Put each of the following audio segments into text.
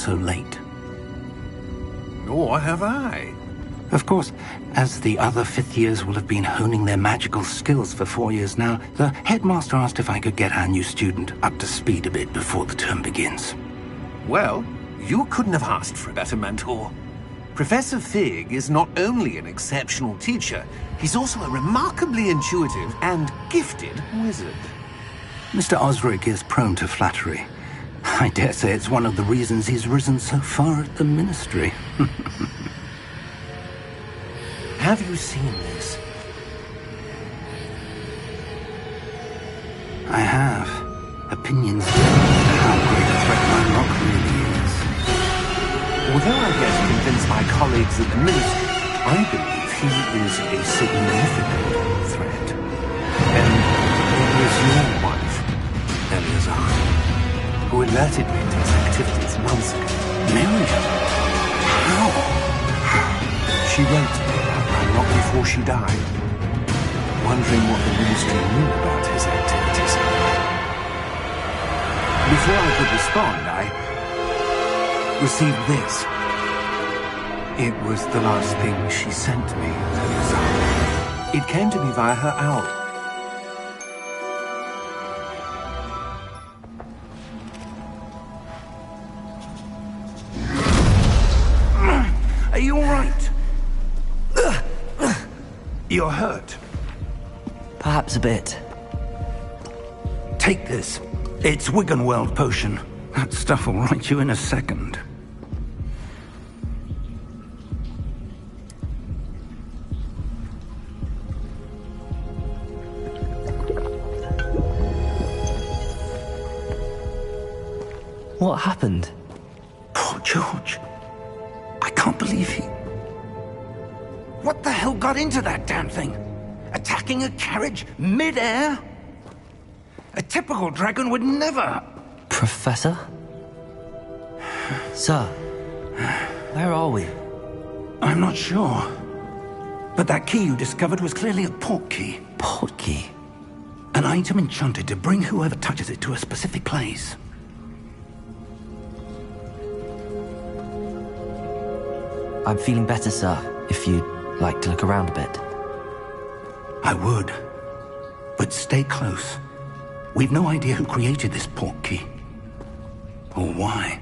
so late. Nor have I. Of course, as the other fifth years will have been honing their magical skills for 4 years now, the headmaster asked if I could get our new student up to speed a bit before the term begins. Well, you couldn't have asked for a better mentor. Professor Fig is not only an exceptional teacher, he's also a remarkably intuitive and gifted wizard. Mr. Osric is prone to flattery. I dare say it's one of the reasons he's risen so far at the Ministry. Have you seen this? I have. Opinions differ as to how great a threat my rock really is. Although I get to convince my colleagues at the Ministry, I believe he is a significant threat. And it was your wife, Eleazar, who alerted me to his activities months ago. Miriam? How? She wrote to me about Ranrock before she died, wondering what the Ministry knew about his activities. Before I could respond, I received this. It was the last thing she sent me, Eleazar. It came to me via her owl. Are you all right? You're hurt. Perhaps a bit. Take this. It's Wiggenweld potion. That stuff will right you in a second. What happened? Poor George. I can't believe he... What the hell got into that damn thing? Attacking a carriage mid-air? A typical dragon would never... Professor? Sir, where are we? I'm not sure. But that key you discovered was clearly a port key. Port key? An item enchanted to bring whoever touches it to a specific place. I'm feeling better, sir, if you'd like to look around a bit. I would. But stay close. We've no idea who created this port key. Or why.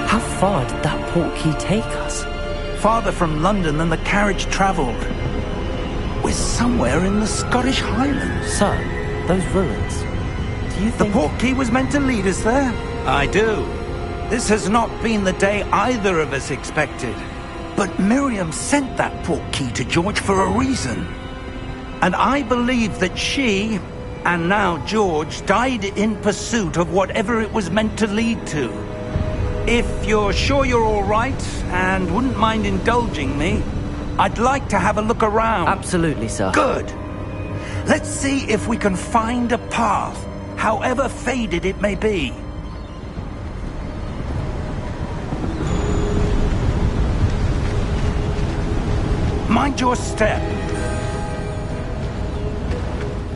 How far did that portkey take us? Farther from London than the carriage travelled. We're somewhere in the Scottish Highlands. Sir, those ruins. Do you The think... portkey was meant to lead us there? I do. This has not been the day either of us expected. But Miriam sent that portkey to George for a reason. And I believe that she, and now George, died in pursuit of whatever it was meant to lead to. If you're sure you're all right, and wouldn't mind indulging me, I'd like to have a look around. Absolutely, sir. Good. Let's see if we can find a path, however faded it may be. Mind your step.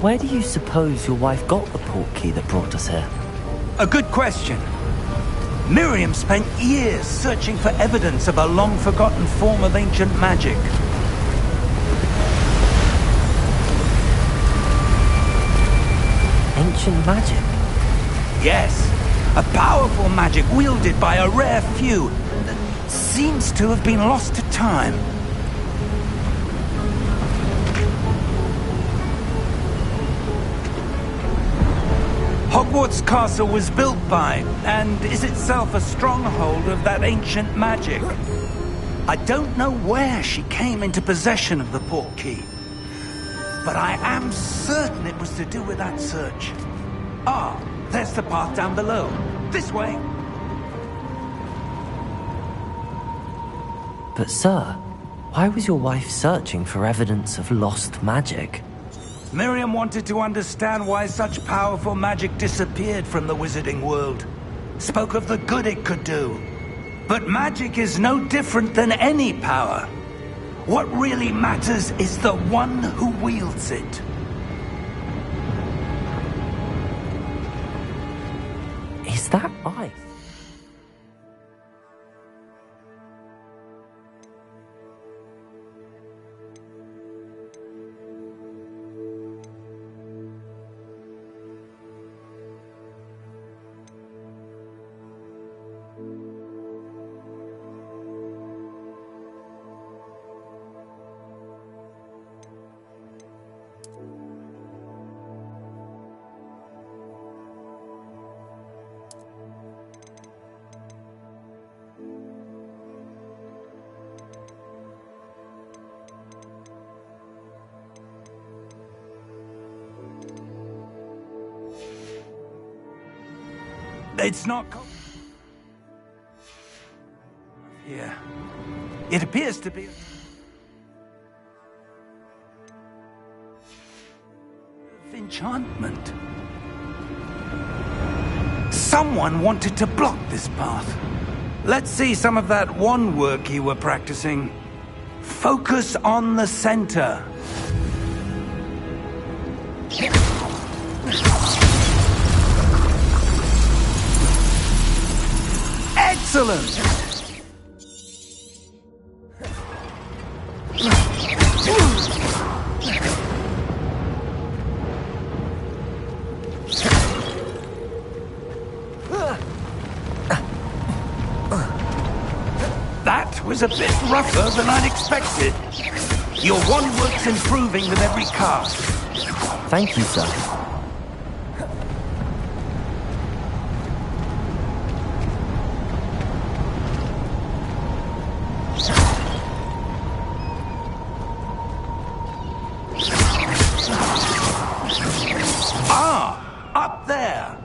Where do you suppose your wife got the portkey that brought us here? A good question. Miriam spent years searching for evidence of a long-forgotten form of ancient magic. Ancient magic? Yes, a powerful magic wielded by a rare few that seems to have been lost to time. Hogwarts Castle was built by, and is itself a stronghold of that ancient magic. I don't know where she came into possession of the portkey, but I am certain it was to do with that search. Ah, there's the path down below. This way. But sir, why was your wife searching for evidence of lost magic? Miriam wanted to understand why such powerful magic disappeared from the wizarding world. Spoke of the good it could do. But magic is no different than any power. What really matters is the one who wields it. Is that ice? It's not yeah. It appears to be enchantment. Someone wanted to block this path. Let's see some of that wand work you were practicing. Focus on the center. Excellent! That was a bit rougher than I'd expected. Your wand work's improving with every cast. Thank you, sir. Up there!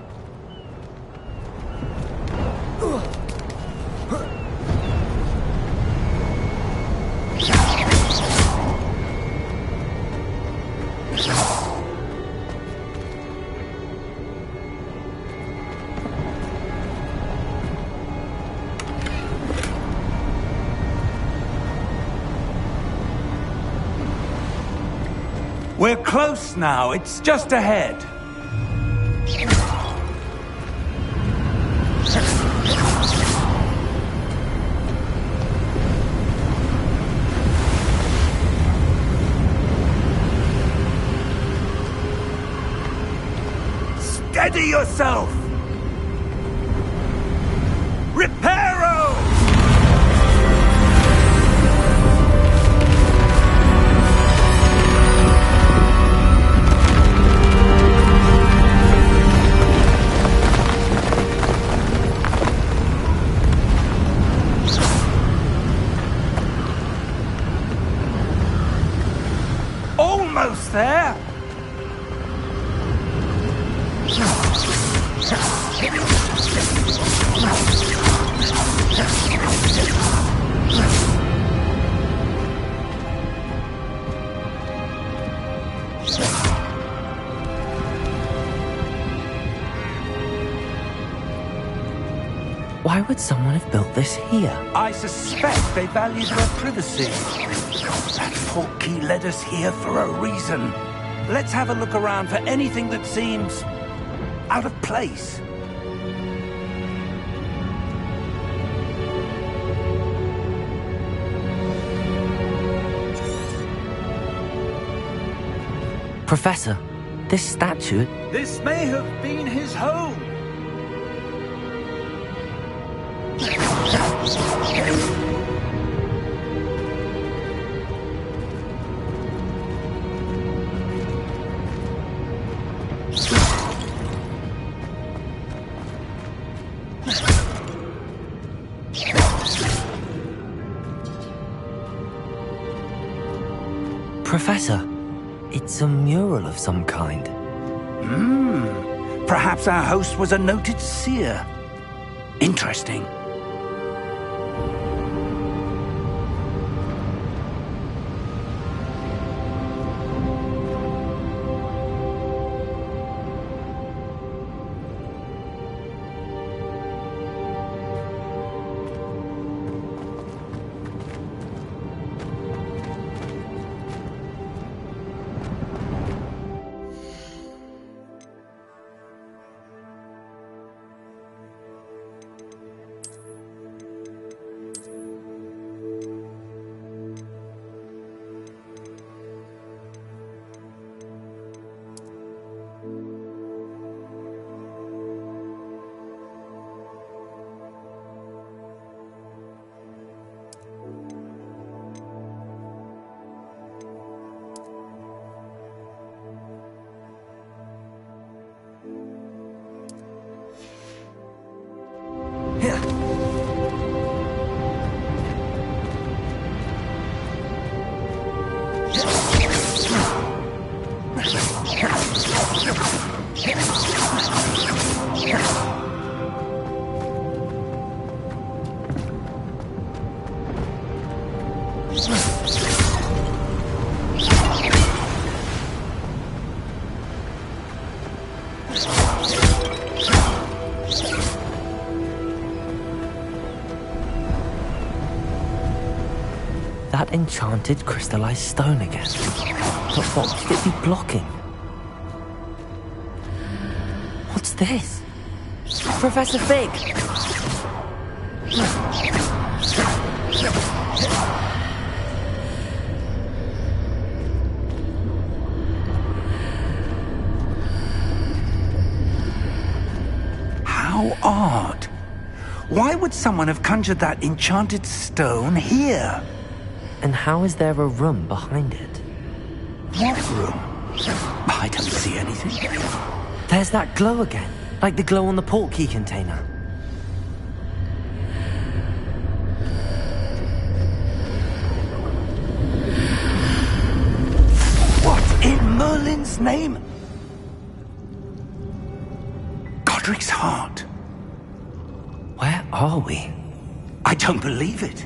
We're close now. It's just ahead. Steady yourself! Reparo! almost there. Why would someone have built this here? I suspect they valued their privacy. That portkey led us here for a reason. Let's have a look around for anything that seems out of place. Professor, this statue... This may have been his home. Professor, it's a mural of some kind. Perhaps our host was a noted seer. Interesting. That enchanted crystallized stone again. But what could it be blocking? What's this? Professor Fig! How odd. Why would someone have conjured that enchanted stone here? And how is there a room behind it? What room? I don't see anything. There's that glow again, like the glow on the portkey container. What in Merlin's name? Godric's heart. Where are we? I don't believe it.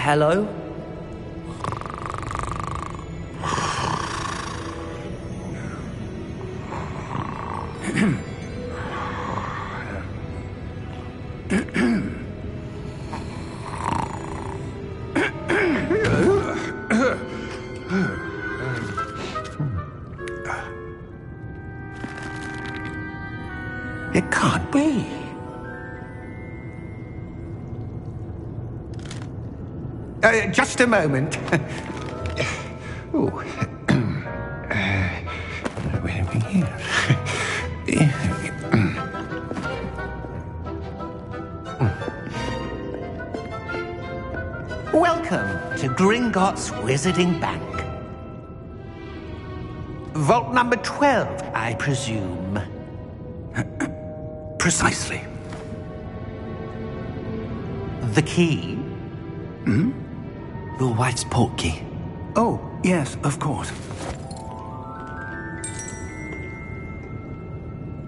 hello? It can't be. Just a moment. Oh. Where are we here? Welcome to Gringotts Wizarding Bank. Vault number 12, I presume. Precisely. The key? Your wife's portkey. Oh, yes, of course.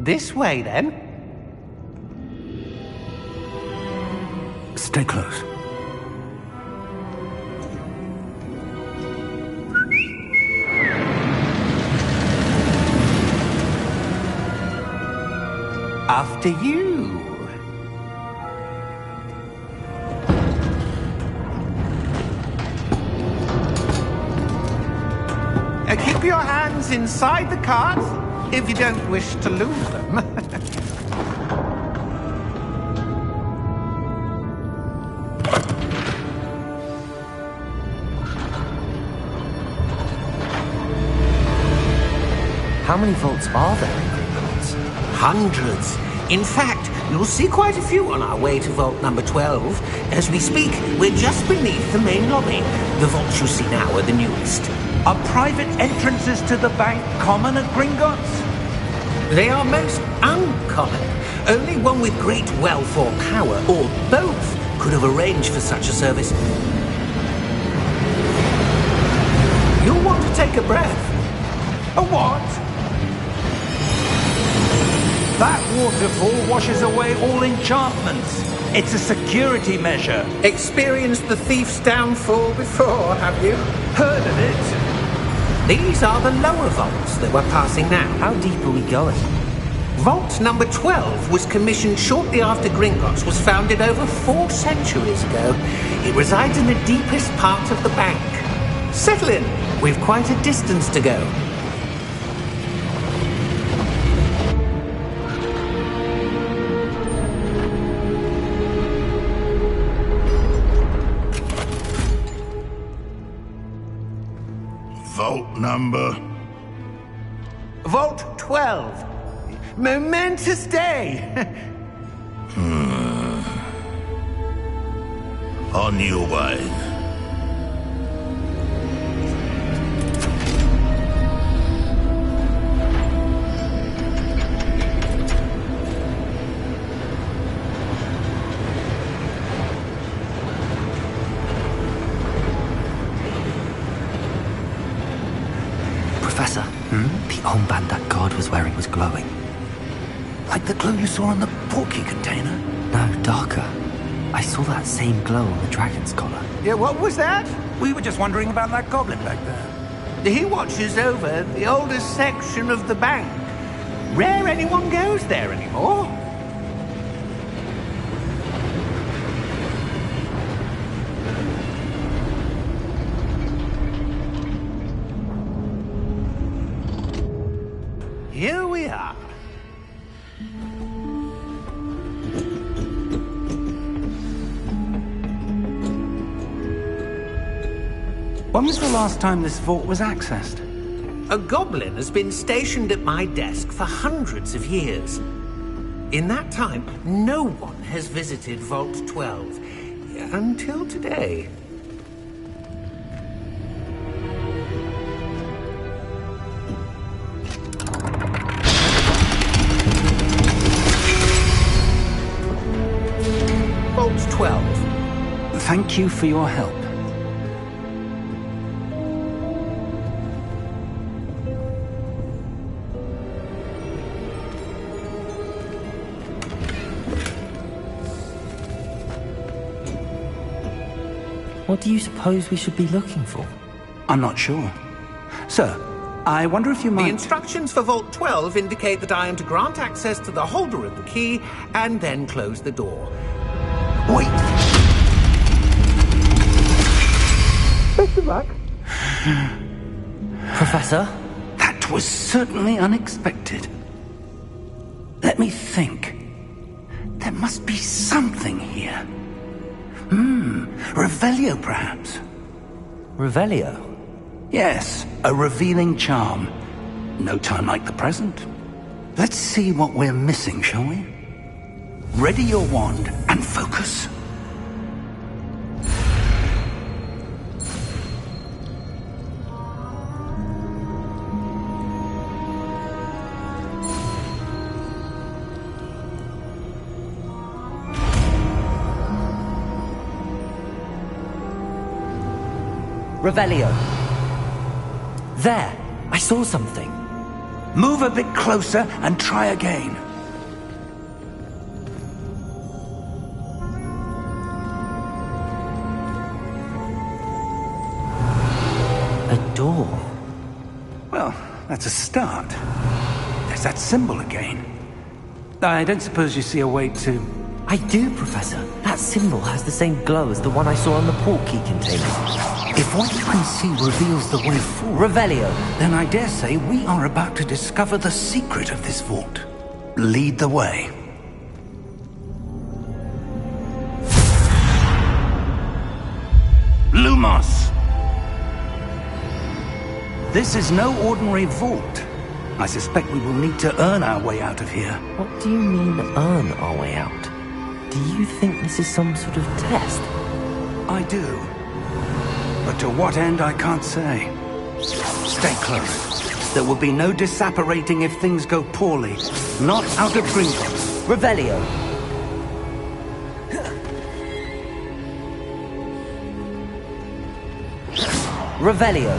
This way, then. Stay close. After you. Keep your hands inside the cart if you don't wish to lose them. How many vaults are there in Gringotts? Hundreds. In fact, you'll see quite a few on our way to vault number 12. As we speak, we're just beneath the main lobby. The vaults you see now are the newest. Are private entrances to the bank common at Gringotts? They are most uncommon. Only one with great wealth or power, or both, could have arranged for such a service. You'll want to take a breath. A what? That waterfall washes away all enchantments. It's a security measure. Experienced the thief's downfall before, have you? Heard of it? These are the lower vaults that we're passing now. How deep are we going? Vault number 12 was commissioned shortly after Gringotts was founded over 4 centuries ago. It resides in the deepest part of the bank. Settle in. We've quite a distance to go. Vault number? Vault 12. Momentous day. On your way. Professor, the armband that guard was wearing was glowing. Like the glow you saw on the portkey container? No, darker. I saw that same glow on the dragon's collar. Yeah, what was that? We were just wondering about that goblin back there. He watches over the oldest section of the bank. Rare anyone goes there anymore. Here we are. When was the last time this vault was accessed? A goblin has been stationed at my desk for hundreds of years. In that time, no one has visited Vault 12 until today. Vault 12. Thank you for your help. What do you suppose we should be looking for? I'm not sure. Sir, I wonder if you might... The instructions for Vault 12 indicate that I am to grant access to the holder of the key and then close the door. Wait! Best of luck. Professor? That was certainly unexpected. Let me think. There must be something here. Revelio, perhaps? Revelio? Yes, a revealing charm. No time like the present. Let's see what we're missing, shall we? Ready your wand and focus. Revelio. There! I saw something. Move a bit closer and try again. A door. Well, that's a start. There's that symbol again. I don't suppose you see a way to... I do, Professor. That symbol has the same glow as the one I saw on the port key container. If what you can see reveals the way forward... Revelio. Then I dare say we are about to discover the secret of this vault. Lead the way. Lumos! This is no ordinary vault. I suspect we will need to earn our way out of here. What do you mean, earn our way out? Do you think this is some sort of test? I do. But to what end, I can't say. Stay close. There will be no disapparating if things go poorly. Not out of Gringotts. Revelio. Revelio.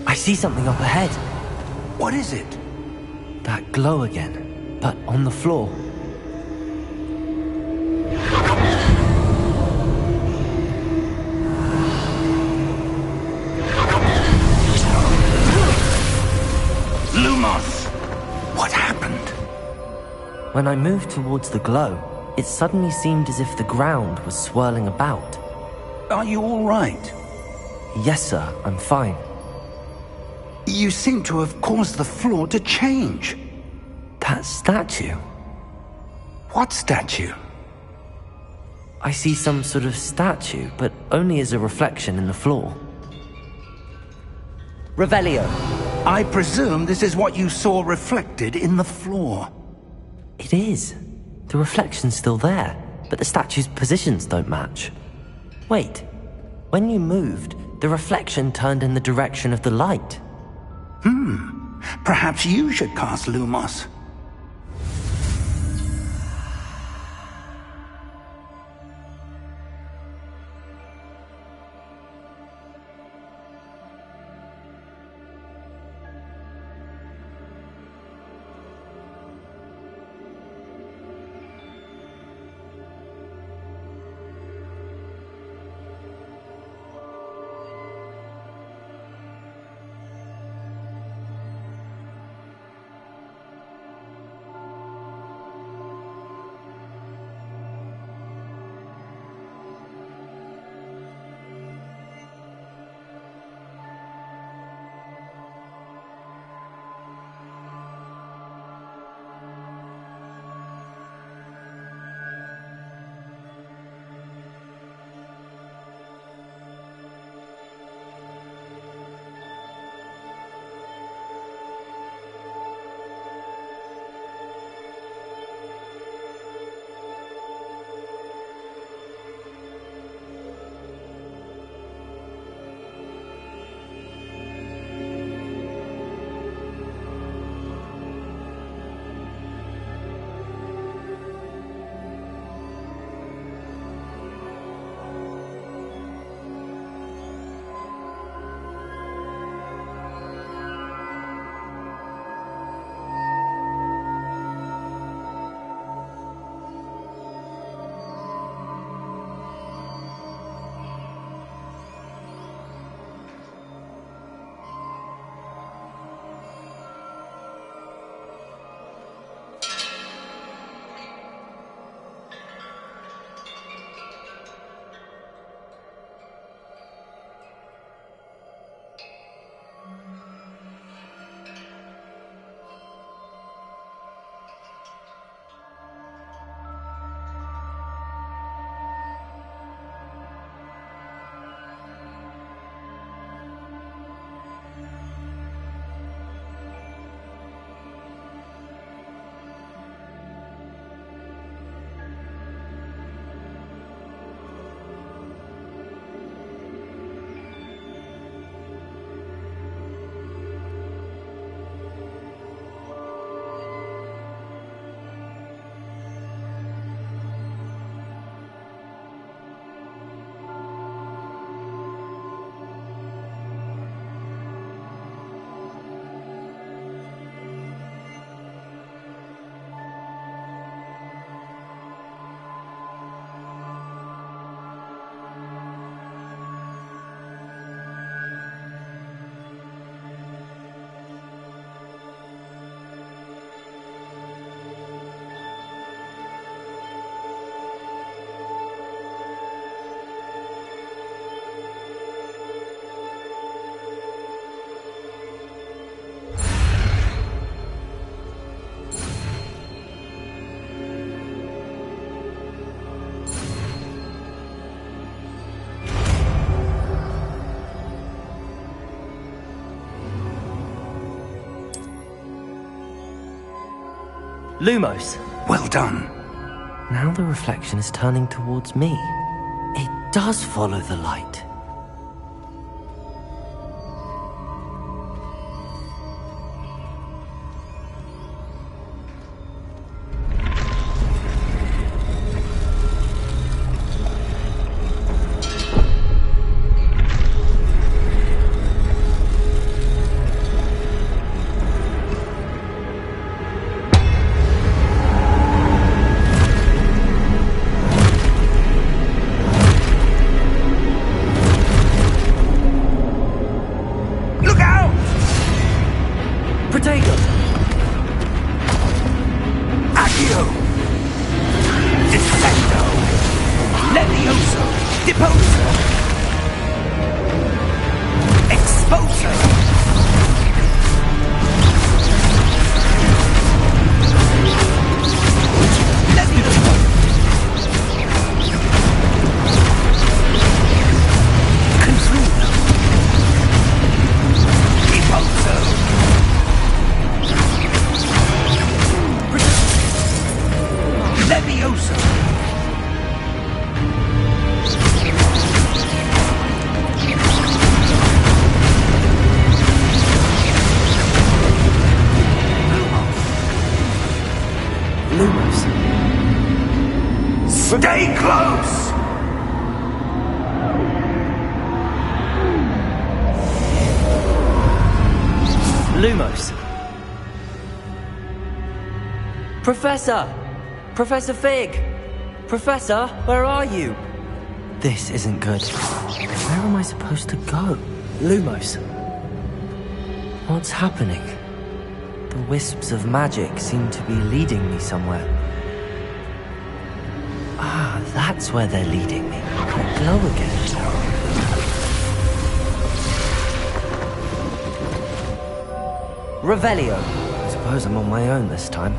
I see something up ahead. What is it? That glow again, but on the floor. Lumos! What happened? When I moved towards the glow, it suddenly seemed as if the ground was swirling about. Are you all right? Yes, sir, I'm fine. You seem to have caused the floor to change. That statue? What statue? I see some sort of statue, but only as a reflection in the floor. Revelio. I presume this is what you saw reflected in the floor. It is. The reflection's still there, but the statue's positions don't match. Wait. When you moved, the reflection turned in the direction of the light. Perhaps you should cast Lumos. Lumos. Well done. Now the reflection is turning towards me. It does follow the light. Stay close! Lumos. Professor! Professor Fig! Professor, where are you? This isn't good. Where am I supposed to go? Lumos. What's happening? The wisps of magic seem to be leading me somewhere. Ah, that's where they're leading me. That glow again. Revelio. I suppose I'm on my own this time.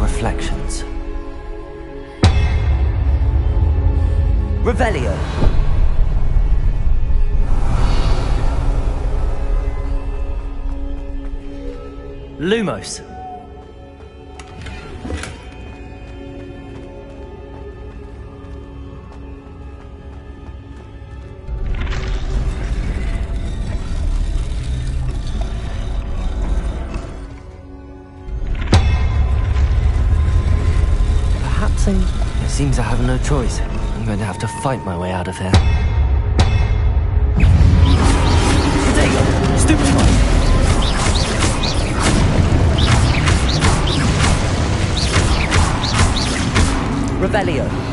Reflections. Revelio. Lumos. It seems I have no choice. I'm going to have to fight my way out of here. Potato! Stupefy! Revelio.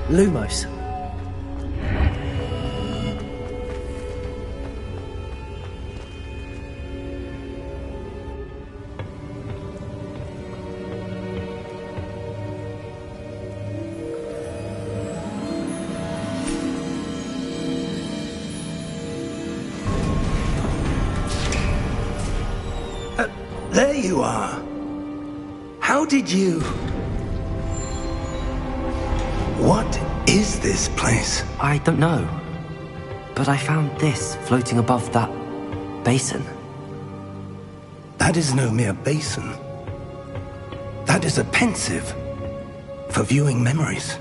Lumos. There you are. How did you... What is this place? I don't know. But I found this floating above that basin. That is no mere basin. That is a pensive for viewing memories.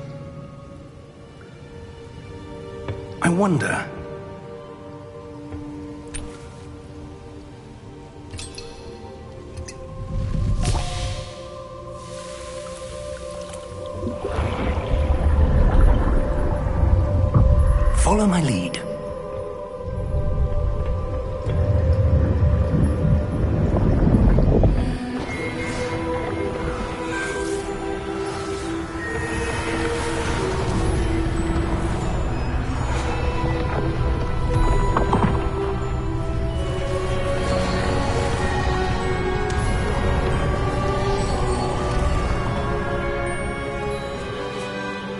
I wonder... Follow my lead.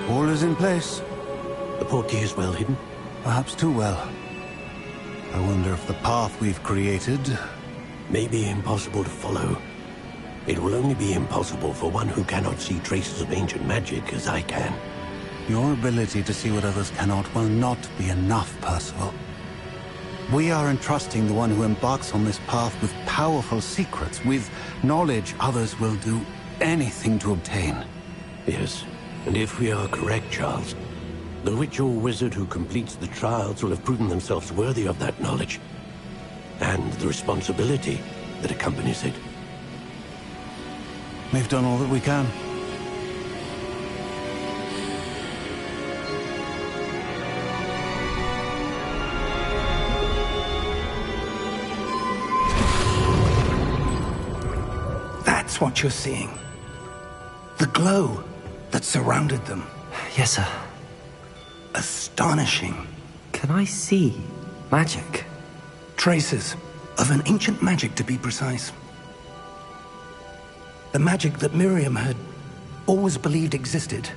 All is in place. The portkey is well hidden. Perhaps too well. I wonder if the path we've created... May be impossible to follow. It will only be impossible for one who cannot see traces of ancient magic as I can. Your ability to see what others cannot will not be enough, Percival. We are entrusting the one who embarks on this path with powerful secrets, with knowledge others will do anything to obtain. Yes, and if we are correct, Charles, the witch or wizard who completes the trials will have proven themselves worthy of that knowledge, and the responsibility that accompanies it. We've done all that we can. That's what you're seeing. The glow that surrounded them. Yes, sir. Astonishing. Can I see magic? Traces of an ancient magic, to be precise. The magic that Miriam had always believed existed,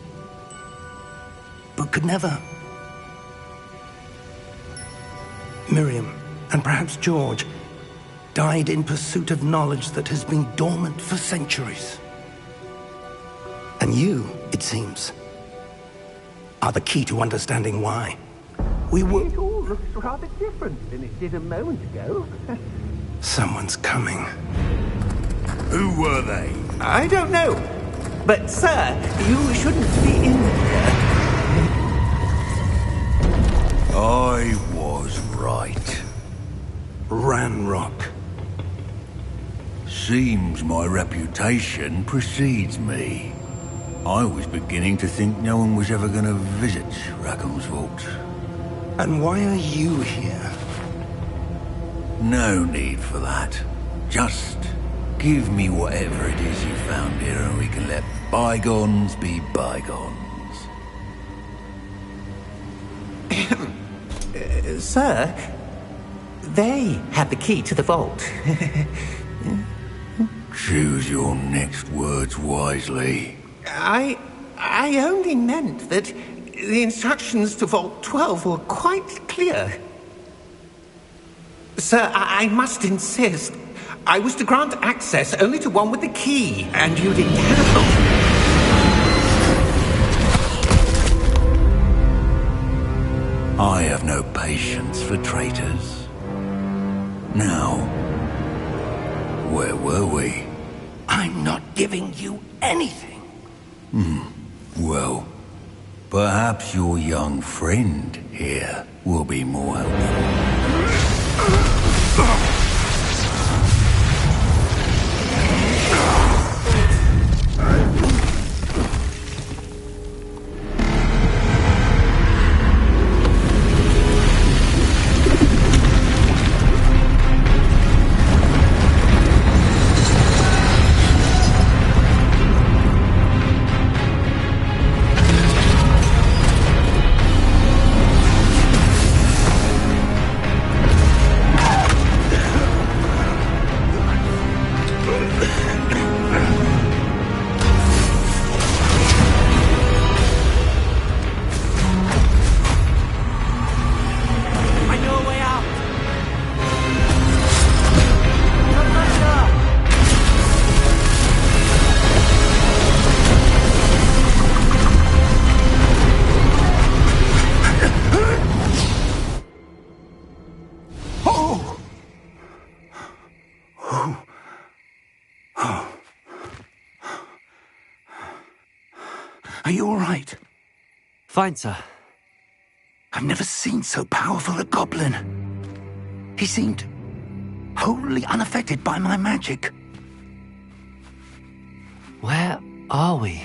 but could never. Miriam, and perhaps George, died in pursuit of knowledge that has been dormant for centuries. And you, it seems, are the key to understanding why. It all looks rather different than it did a moment ago. Someone's coming. Who were they? I don't know. But, sir, you shouldn't be in here. I was right. Ranrock. Seems my reputation precedes me. I was beginning to think no one was ever going to visit Rackham's vault. And why are you here? No need for that. Just give me whatever it is you found here and we can let bygones be bygones. Sir, they had the key to the vault. Choose your next words wisely. I only meant that the instructions to Vault 12 were quite clear. Sir, I must insist. I was to grant access only to one with the key, and you didn't have I have no patience for traitors. Now, where were we? I'm not giving you anything. Well, perhaps your young friend here will be more helpful. Are you all right? Fine, sir. I've never seen so powerful a goblin. He seemed wholly unaffected by my magic. Where are we?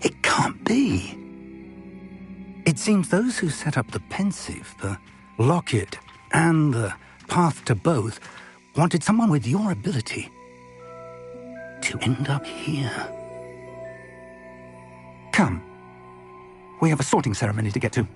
It can't be. It seems those who set up the pensive, the locket, and the path to both wanted someone with your ability to end up here. Come. We have a sorting ceremony to get to.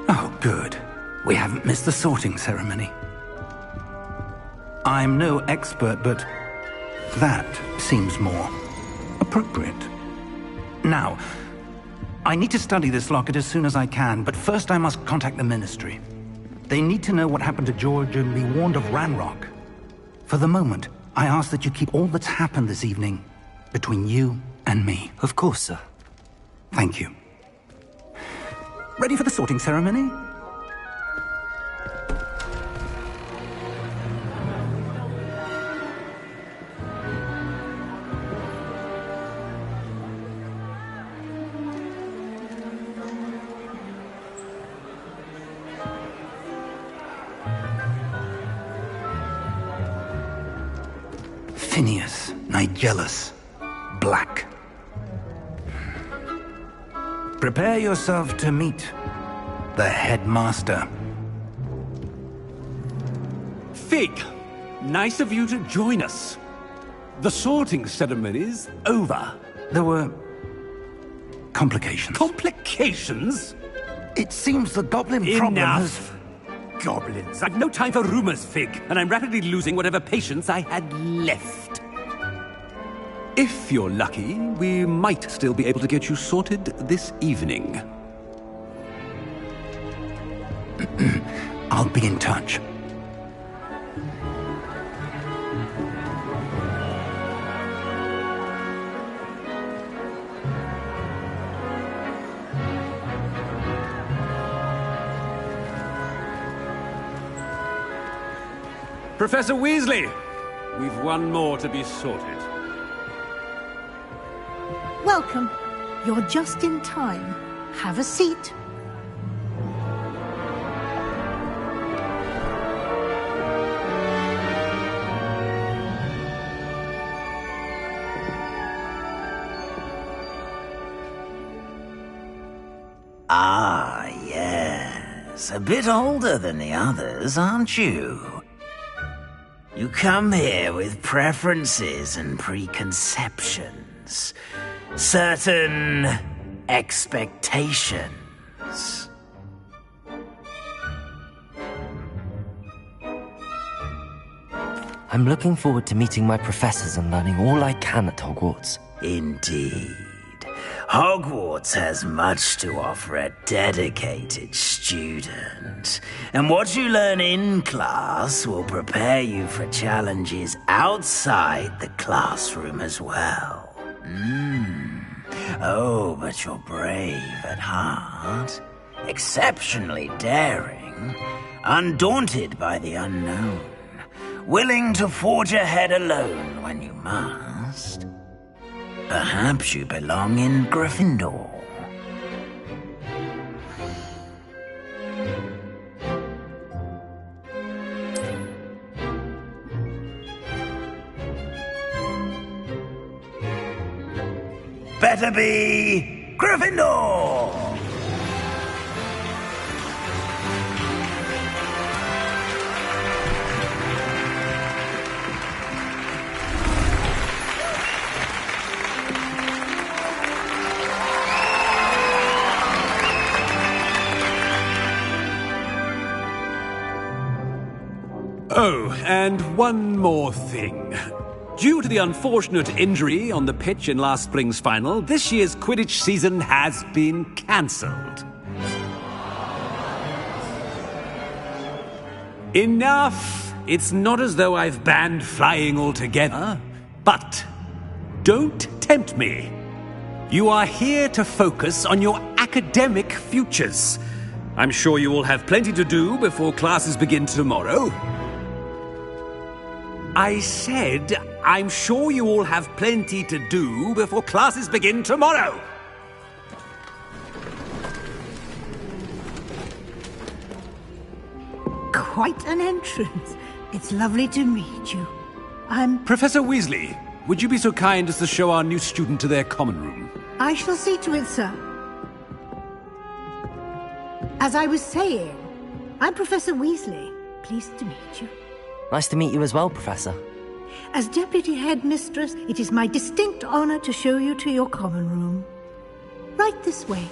Oh, good. We haven't missed the sorting ceremony. I'm no expert, but that seems more appropriate. Now, I need to study this locket as soon as I can, but first I must contact the Ministry. They need to know what happened to George and be warned of Ranrock. For the moment, I ask that you keep all that's happened this evening between you and me. Of course, sir. Thank you. Ready for the sorting ceremony? Phineas, Nigellus, Black. Prepare yourself to meet the headmaster. Fig, nice of you to join us. The sorting ceremony's over. There were complications. Complications? It seems the goblin problem has... Enough! Goblins. I've no time for rumors, Fig, and I'm rapidly losing whatever patience I had left. If you're lucky, we might still be able to get you sorted this evening. I'll be in touch. Professor Weasley, we've one more to be sorted. Welcome. You're just in time. Have a seat. Ah, yes. A bit older than the others, aren't you? You come here with preferences and preconceptions. Certain expectations. I'm looking forward to meeting my professors and learning all I can at Hogwarts. Indeed. Hogwarts has much to offer a dedicated student. And what you learn in class will prepare you for challenges outside the classroom as well. Oh, but you're brave at heart, exceptionally daring, undaunted by the unknown, willing to forge ahead alone when you must. Perhaps you belong in Gryffindor. Better be Gryffindor! Oh, and one more thing. Due to the unfortunate injury on the pitch in last spring's final, this year's Quidditch season has been cancelled. Enough! It's not as though I've banned flying altogether. But don't tempt me. You are here to focus on your academic futures. I'm sure you will have plenty to do before classes begin tomorrow. I said, I'm sure you all have plenty to do before classes begin tomorrow. Quite an entrance. It's lovely to meet you. Professor Weasley, would you be so kind as to show our new student to their common room? I shall see to it, sir. As I was saying, I'm Professor Weasley. Pleased to meet you. Nice to meet you as well, Professor. As Deputy Headmistress, it is my distinct honor to show you to your common room. Right this way.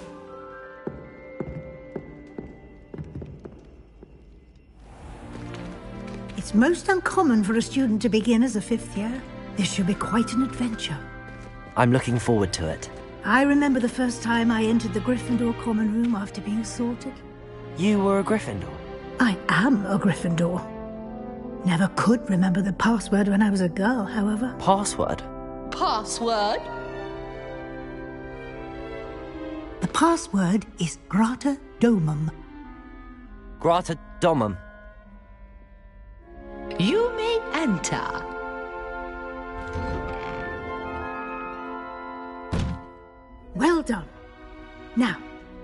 It's most uncommon for a student to begin as a fifth year. This should be quite an adventure. I'm looking forward to it. I remember the first time I entered the Gryffindor common room after being assaulted. You were a Gryffindor? I am a Gryffindor. Never could remember the password when I was a girl, however. Password? Password? The password is Grata Domum. Grata Domum. You may enter. Well done. Now,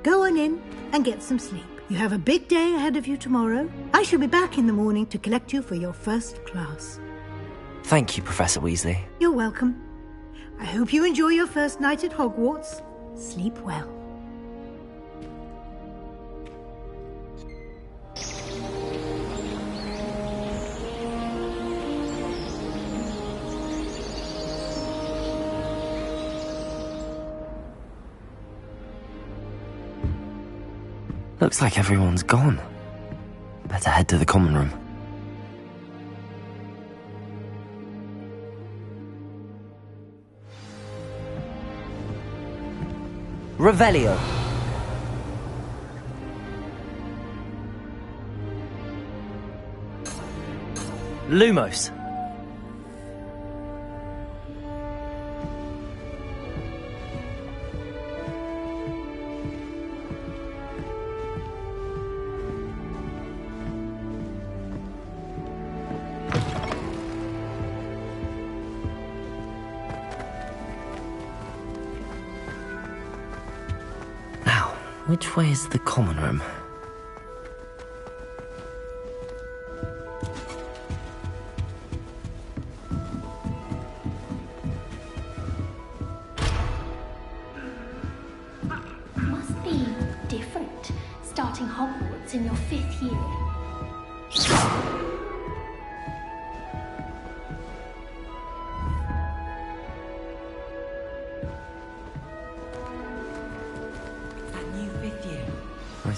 go on in and get some sleep. You have a big day ahead of you tomorrow. I shall be back in the morning to collect you for your first class. Thank you, Professor Weasley. You're welcome. I hope you enjoy your first night at Hogwarts. Sleep well. Looks like everyone's gone. Better head to the common room. Revelio. Lumos. Which way is the common room? Must be different, starting Hogwarts in your 5th year.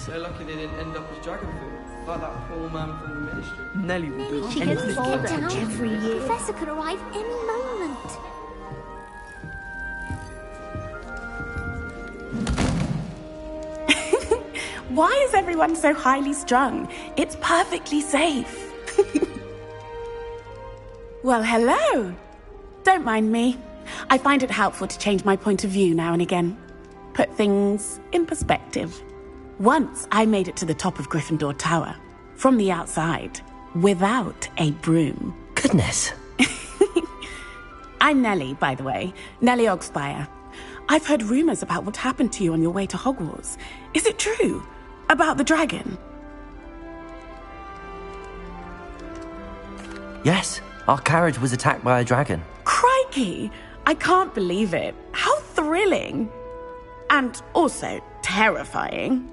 They're lucky they didn't end up as Dragonfield, like that poor man from the Ministry. Nelly will do She gets older every year. The professor could arrive any moment. Why is everyone so highly strung? It's perfectly safe. Well, hello. Don't mind me. I find it helpful to change my point of view now and again. Put things in perspective. Once I made it to the top of Gryffindor Tower, from the outside, without a broom. Goodness. I'm Nellie, by the way. Nellie Ogspire. I've heard rumors about what happened to you on your way to Hogwarts. Is it true? About the dragon? Yes, our carriage was attacked by a dragon. Crikey! I can't believe it. How thrilling! And also terrifying.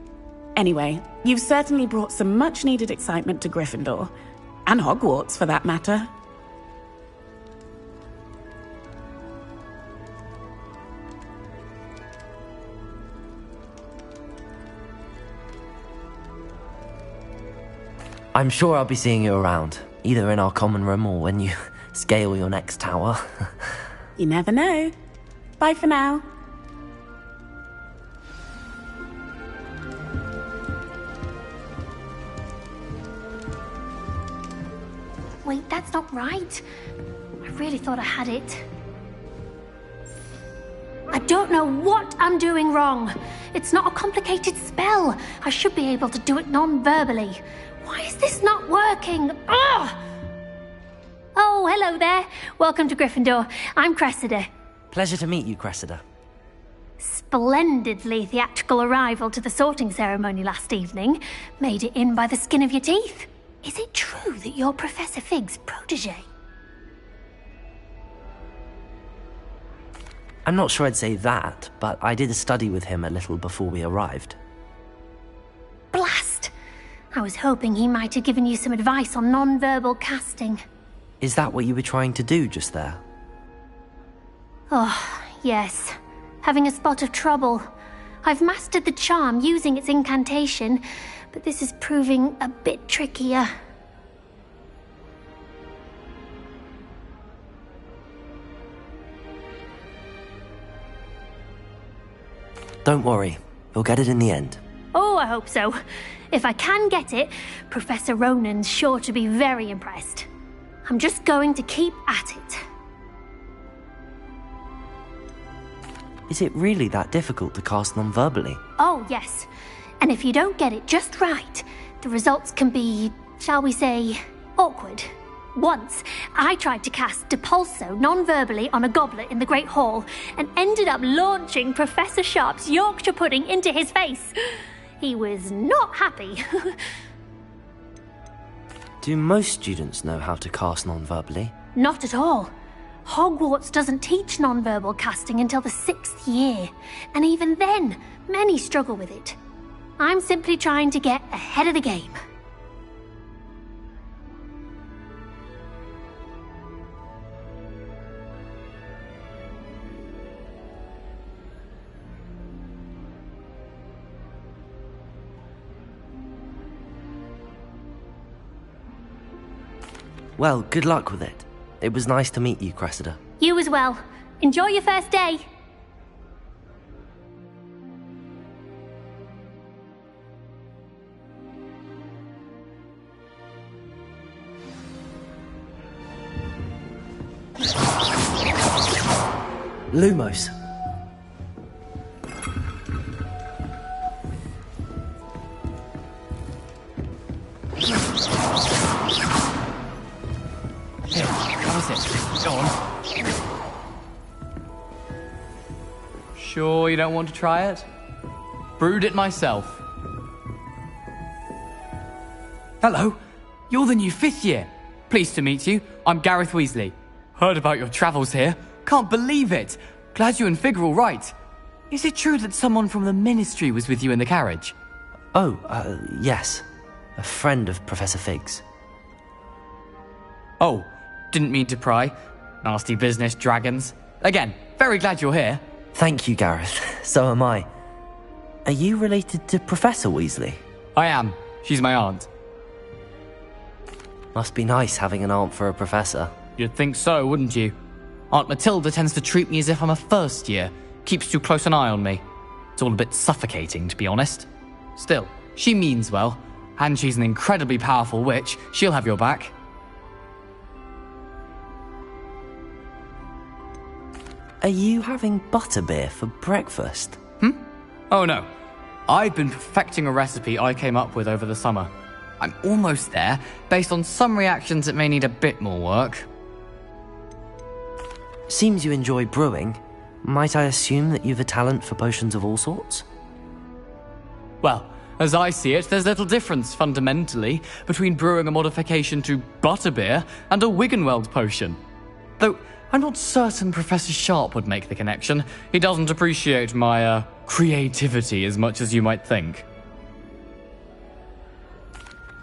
Anyway, you've certainly brought some much-needed excitement to Gryffindor. And Hogwarts, for that matter. I'm sure I'll be seeing you around, either in our common room or when you scale your next tower. You never know. Bye for now. Wait, that's not right. I really thought I had it. I don't know what I'm doing wrong. It's not a complicated spell. I should be able to do it non-verbally. Why is this not working? Ugh! Oh, hello there. Welcome to Gryffindor. I'm Cressida. Pleasure to meet you, Cressida. Splendidly theatrical arrival to the sorting ceremony last evening. Made it in by the skin of your teeth. Is it true that you're Professor Fig's protege? I'm not sure I'd say that, but I did study with him a little before we arrived. Blast! I was hoping he might have given you some advice on non-verbal casting. Is that what you were trying to do just there? Oh, yes. Having a spot of trouble. I've mastered the charm using its incantation, but this is proving a bit trickier. Don't worry, we'll get it in the end. Oh, I hope so. If I can get it, Professor Ronan's sure to be very impressed. I'm just going to keep at it. Is it really that difficult to cast non-verbally? Oh, yes. And if you don't get it just right, the results can be, shall we say, awkward. Once, I tried to cast Depulso non-verbally on a goblet in the Great Hall and ended up launching Professor Sharp's Yorkshire pudding into his face. He was not happy. Do most students know how to cast non-verbally? Not at all. Hogwarts doesn't teach non-verbal casting until the 6th year, and even then, many struggle with it. I'm simply trying to get ahead of the game. Well, good luck with it. It was nice to meet you, Cressida. You as well. Enjoy your first day. Lumos. Here, how is it? Go on. Sure you don't want to try it? Brewed it myself. Hello, you're the new 5th year. Pleased to meet you. I'm Gareth Weasley. Heard about your travels here. Can't believe it. Glad you and Fig are all right. Is it true that someone from the Ministry was with you in the carriage? Oh, yes. A friend of Professor Fig's. Oh, didn't mean to pry. Nasty business, dragons. Again, very glad you're here. Thank you, Gareth. So am I. Are you related to Professor Weasley? I am. She's my aunt. Must be nice having an aunt for a professor. You'd think so, wouldn't you? Aunt Matilda tends to treat me as if I'm a first year. Keeps too close an eye on me. It's all a bit suffocating, to be honest. Still, she means well. And she's an incredibly powerful witch. She'll have your back. Are you having butterbeer for breakfast? Oh no. I've been perfecting a recipe I came up with over the summer. I'm almost there, based on some reactions that may need a bit more work. Seems you enjoy brewing. Might I assume that you've a talent for potions of all sorts? Well, as I see it, there's little difference, fundamentally, between brewing a modification to butterbeer and a Wiggenweld potion. Though, I'm not certain Professor Sharp would make the connection. He doesn't appreciate my, creativity as much as you might think.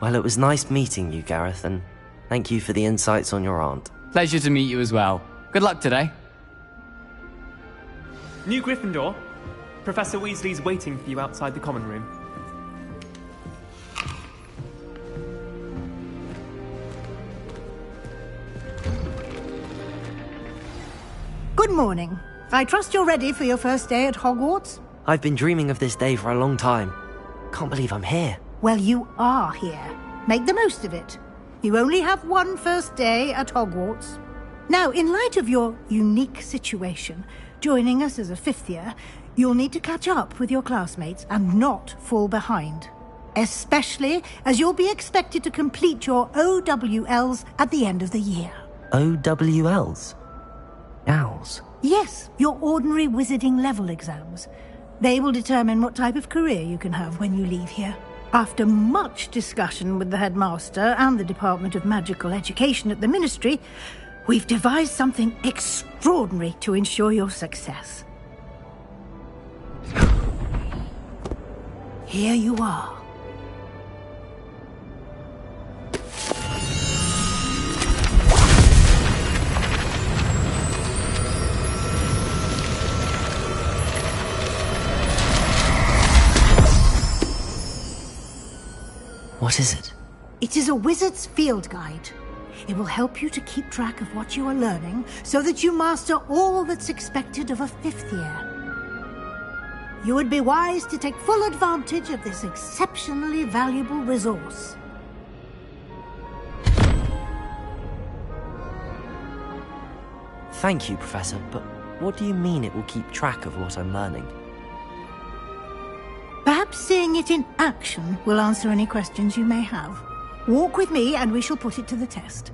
Well, it was nice meeting you, Gareth, and thank you for the insights on your aunt. Pleasure to meet you as well. Good luck today. New Gryffindor. Professor Weasley's waiting for you outside the common room. Good morning. I trust you're ready for your first day at Hogwarts? I've been dreaming of this day for a long time. Can't believe I'm here. Well, you are here. Make the most of it. You only have one first day at Hogwarts. Now, in light of your unique situation, joining us as a fifth year, you'll need to catch up with your classmates and not fall behind. Especially as you'll be expected to complete your OWLs at the end of the year. OWLs? Owls? Yes, your ordinary wizarding level exams. They will determine what type of career you can have when you leave here. After much discussion with the headmaster and the Department of Magical Education at the Ministry, we've devised something extraordinary to ensure your success. Here you are. What is it? It is a wizard's field guide. It will help you to keep track of what you are learning so that you master all that's expected of a fifth year. You would be wise to take full advantage of this exceptionally valuable resource. Thank you, Professor, but what do you mean it will keep track of what I'm learning? Perhaps seeing it in action will answer any questions you may have. Walk with me and we shall put it to the test.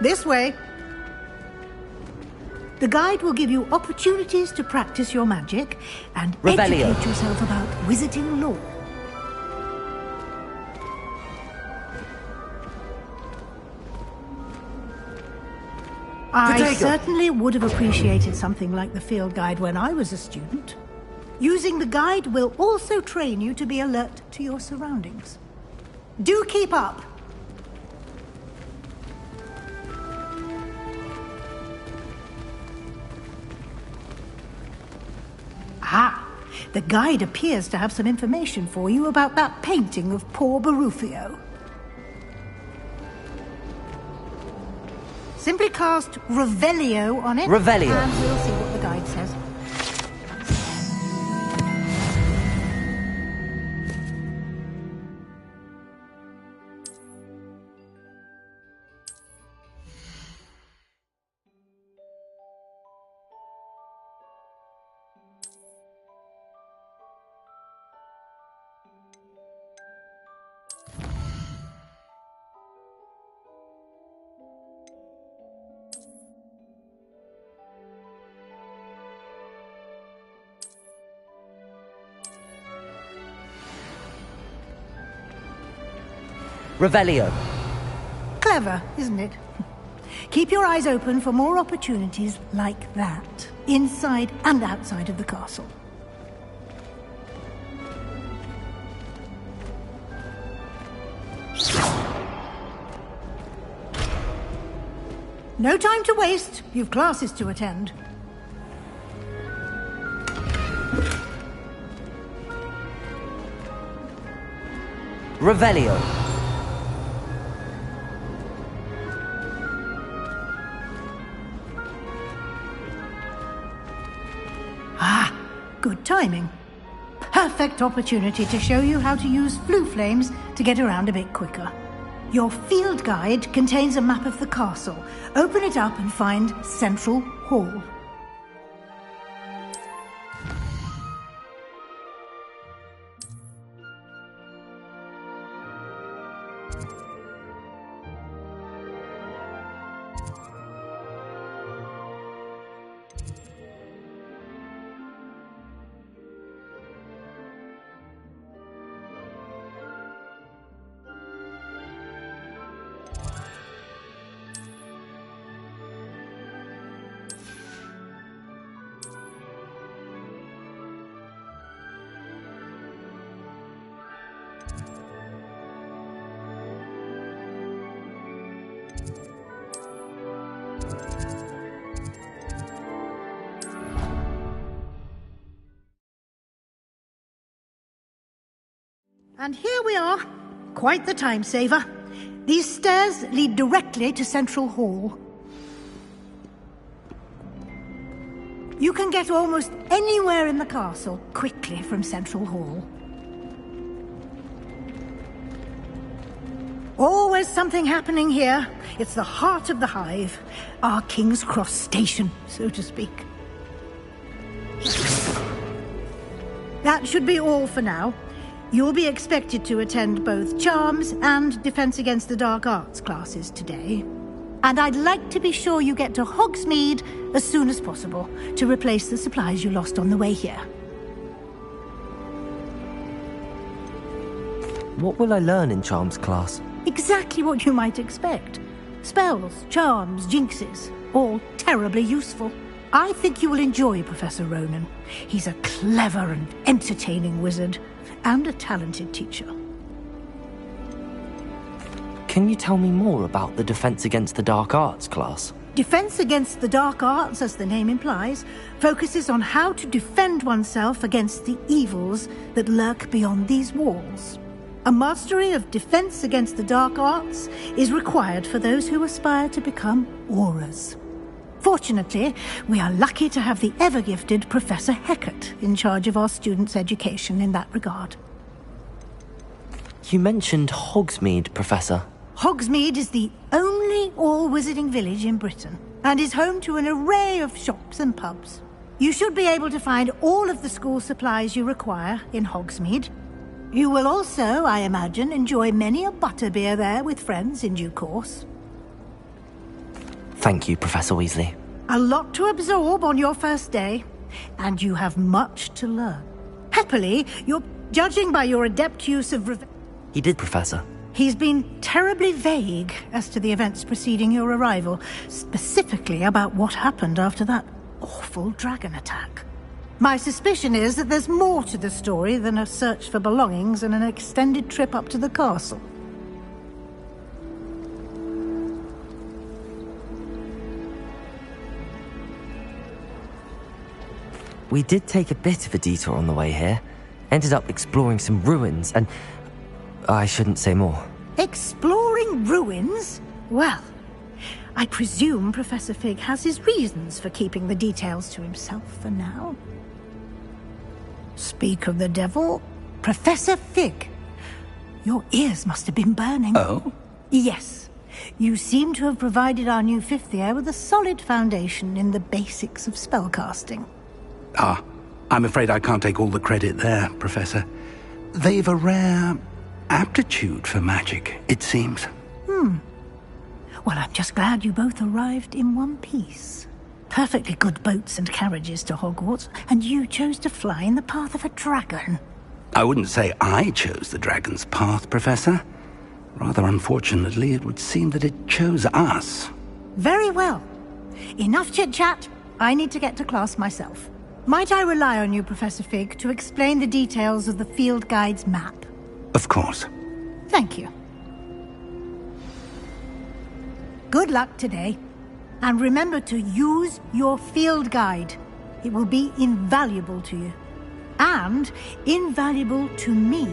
This way. The guide will give you opportunities to practice your magic and educate yourself about wizarding lore. I certainly would have appreciated something like the field guide when I was a student. Using the guide will also train you to be alert to your surroundings. Do keep up! Ah, the guide appears to have some information for you about that painting of poor Barufio. Simply cast Revelio on it. Revelio. And we'll see what the guide says. Revelio. Clever, isn't it? Keep your eyes open for more opportunities like that, inside and outside of the castle. No time to waste. You've classes to attend. Revelio. Ah, good timing. Perfect opportunity to show you how to use flue flames to get around a bit quicker. Your field guide contains a map of the castle. Open it up and find Central Hall. And here we are. Quite the time saver. These stairs lead directly to Central Hall. You can get almost anywhere in the castle quickly from Central Hall. Always something happening here. It's the heart of the hive. Our King's Cross station, so to speak. That should be all for now. You'll be expected to attend both Charms and Defense Against the Dark Arts classes today. And I'd like to be sure you get to Hogsmeade as soon as possible to replace the supplies you lost on the way here. What will I learn in Charms class? Exactly what you might expect. Spells, charms, jinxes, all terribly useful. I think you will enjoy Professor Ronan. He's a clever and entertaining wizard, and a talented teacher. Can you tell me more about the Defense Against the Dark Arts class? Defense Against the Dark Arts, as the name implies, focuses on how to defend oneself against the evils that lurk beyond these walls. A mastery of Defense Against the Dark Arts is required for those who aspire to become Aurors. Fortunately, we are lucky to have the ever-gifted Professor Hecat in charge of our students' education in that regard. You mentioned Hogsmeade, Professor. Hogsmeade is the only all-wizarding village in Britain, and is home to an array of shops and pubs. You should be able to find all of the school supplies you require in Hogsmeade. You will also, I imagine, enjoy many a butterbeer there with friends in due course. Thank you, Professor Weasley. A lot to absorb on your first day, and you have much to learn. Happily, you're judging by your adept use of He did, Professor. He's been terribly vague as to the events preceding your arrival, specifically about what happened after that awful dragon attack. My suspicion is that there's more to the story than a search for belongings and an extended trip up to the castle. We did take a bit of a detour on the way here. Ended up exploring some ruins and... I shouldn't say more. Exploring ruins? Well, I presume Professor Fig has his reasons for keeping the details to himself for now. Speak of the devil, Professor Fig. Your ears must have been burning. Oh? Yes. You seem to have provided our new fifth year with a solid foundation in the basics of spellcasting. Ah, I'm afraid I can't take all the credit there, Professor. They've a rare aptitude for magic, it seems. Well, I'm just glad you both arrived in one piece. Perfectly good boats and carriages to Hogwarts, and you chose to fly in the path of a dragon. I wouldn't say I chose the dragon's path, Professor. Rather unfortunately, it would seem that it chose us. Very well. Enough chit-chat. I need to get to class myself. Might I rely on you, Professor Fig, to explain the details of the field guide's map? Of course. Thank you. Good luck today. And remember to use your field guide. It will be invaluable to you. And invaluable to me,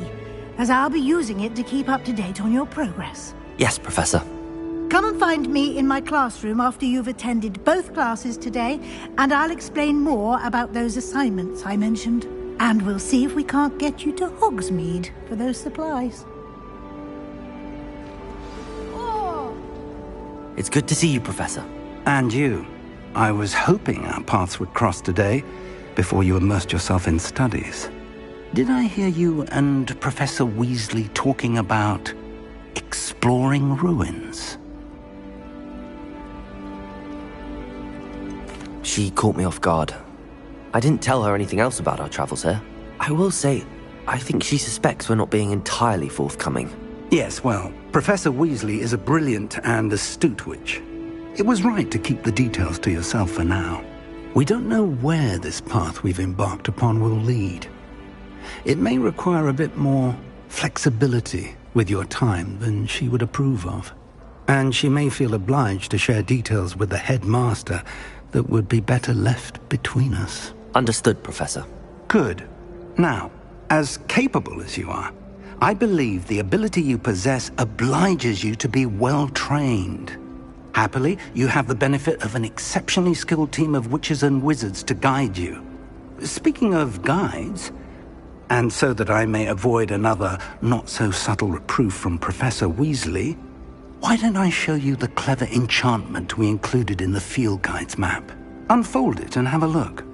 as I'll be using it to keep up to date on your progress. Yes, Professor. Come and find me in my classroom after you've attended both classes today, and I'll explain more about those assignments I mentioned. And we'll see if we can't get you to Hogsmeade for those supplies. It's good to see you, Professor. And you. I was hoping our paths would cross today, before you immersed yourself in studies. Did I hear you and Professor Weasley talking about exploring ruins? She caught me off guard. I didn't tell her anything else about our travels here. I will say, I think she suspects we're not being entirely forthcoming. Yes, well, Professor Weasley is a brilliant and astute witch. It was right to keep the details to yourself for now. We don't know where this path we've embarked upon will lead. It may require a bit more flexibility with your time than she would approve of. And she may feel obliged to share details with the headmaster that would be better left between us. Understood, Professor. Good. Now, as capable as you are, I believe the ability you possess obliges you to be well-trained. Happily, you have the benefit of an exceptionally skilled team of witches and wizards to guide you. Speaking of guides, and so that I may avoid another not-so-subtle reproof from Professor Weasley, why don't I show you the clever enchantment we included in the field guide's map? Unfold it and have a look.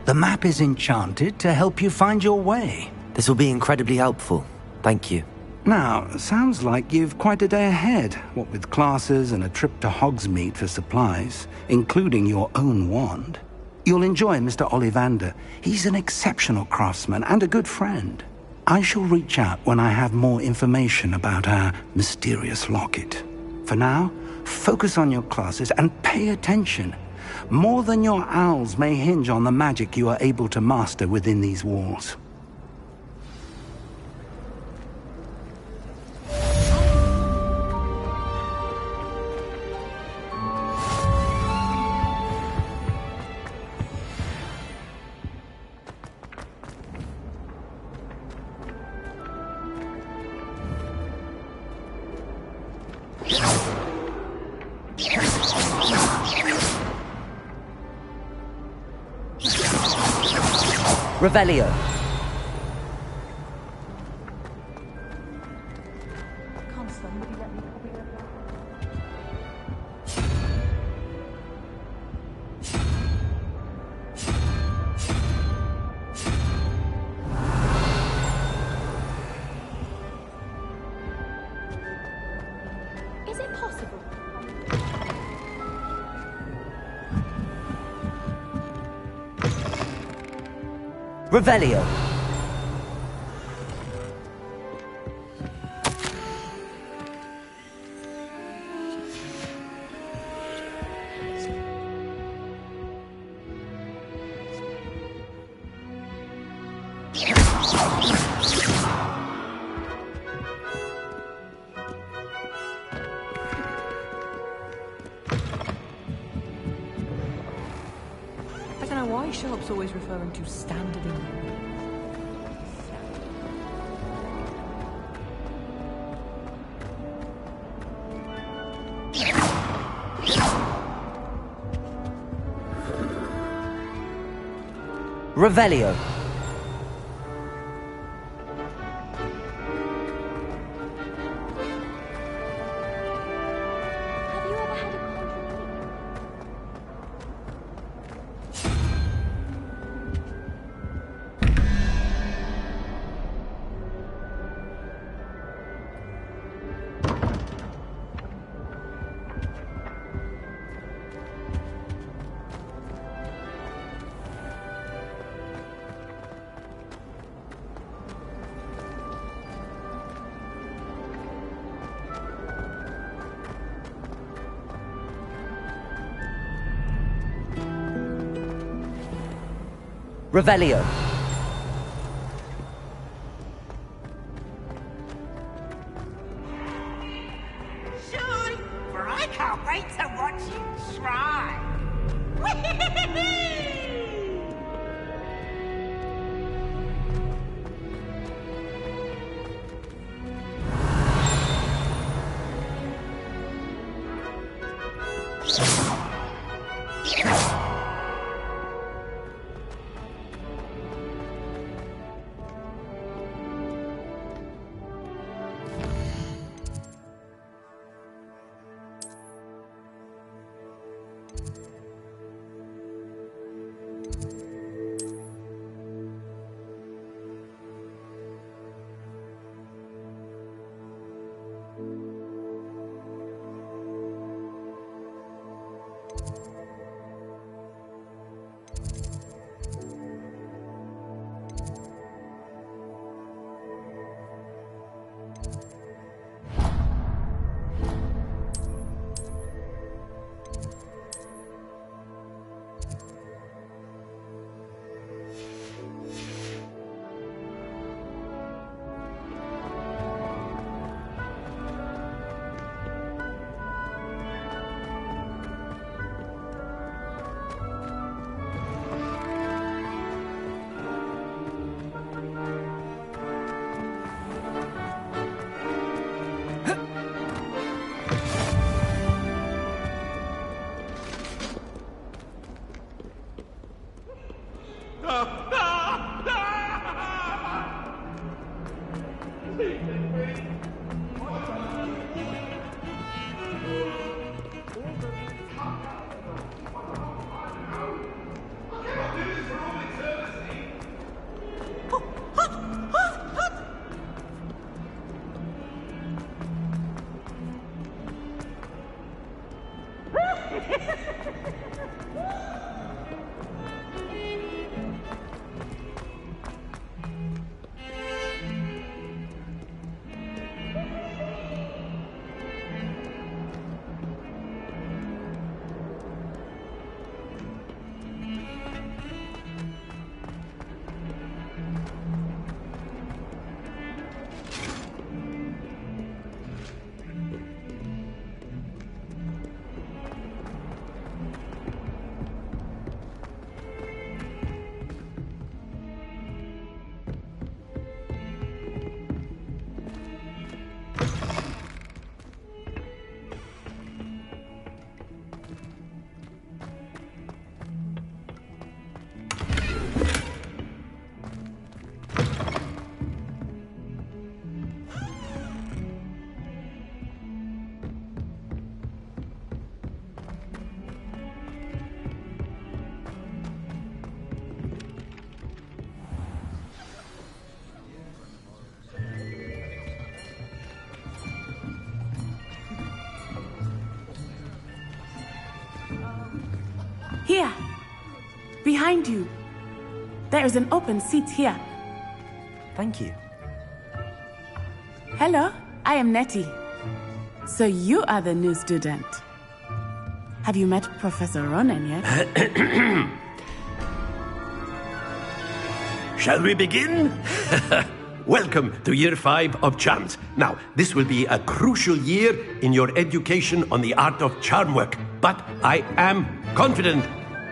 The map is enchanted to help you find your way. This will be incredibly helpful. Thank you. Now, sounds like you've quite a day ahead, what with classes and a trip to Hogsmeade for supplies, including your own wand. You'll enjoy Mr. Ollivander. He's an exceptional craftsman and a good friend. I shall reach out when I have more information about our mysterious locket. For now, focus on your classes and pay attention. More than your owls may hinge on the magic you are able to master within these walls. Revelio. Is it possible? Revelio. I don't know why Sharp's always referring to standard English. Revelio. Revelio. Sure, for I can't wait to watch you try. Here. Behind you. There is an open seat here. Thank you. Hello, I am Nettie. So you are the new student. Have you met Professor Ronan yet? Shall we begin? Welcome to Year 5 of Charms. Now, this will be a crucial year in your education on the art of charm work. But I am confident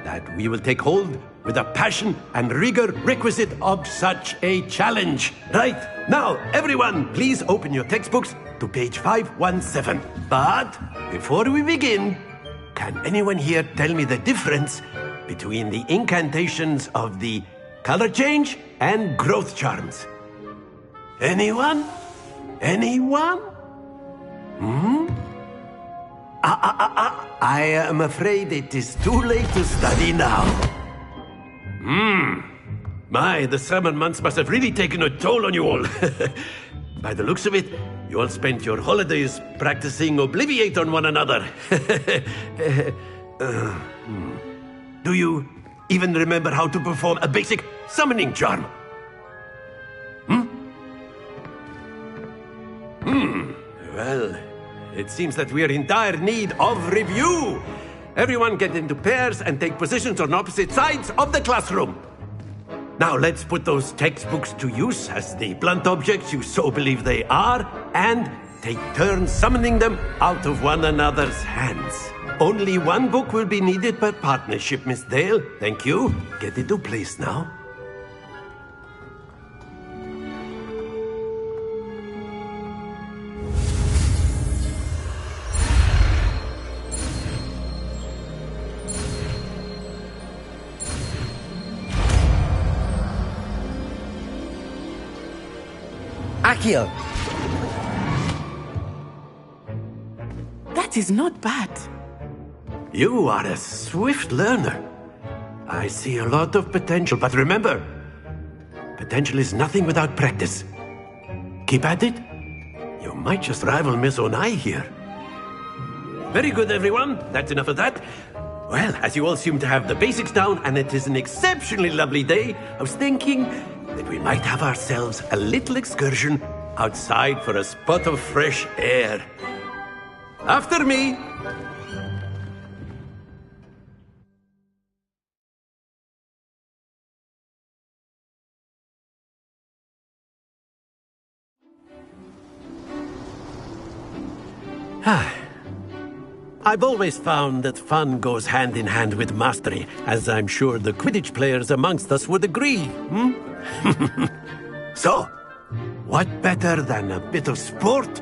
that we will take hold with the passion and rigor requisite of such a challenge. Right, now, everyone, please open your textbooks to page 517. But before we begin, can anyone here tell me the difference between the incantations of the color change and growth charms? Anyone? Anyone? I am afraid it is too late to study now. My, the summer months must have really taken a toll on you all. By the looks of it, you all spent your holidays practicing Obliviate on one another. Do you even remember how to perform a basic summoning charm? Well, it seems that we are in dire need of review. Everyone get into pairs and take positions on opposite sides of the classroom. Now let's put those textbooks to use as the blunt objects you so believe they are, and take turns summoning them out of one another's hands. Only one book will be needed per partnership, Miss Dale. Thank you. Get into place now. Accio! That is not bad. You are a swift learner. I see a lot of potential, but remember, potential is nothing without practice. Keep at it. You might just rival Miss Onai here. Very good, everyone. That's enough of that. Well, as you all seem to have the basics down, and it is an exceptionally lovely day, I was thinking that we might have ourselves a little excursion outside for a spot of fresh air. After me! I've always found that fun goes hand in hand with mastery, as I'm sure the Quidditch players amongst us would agree, So, what better than a bit of sport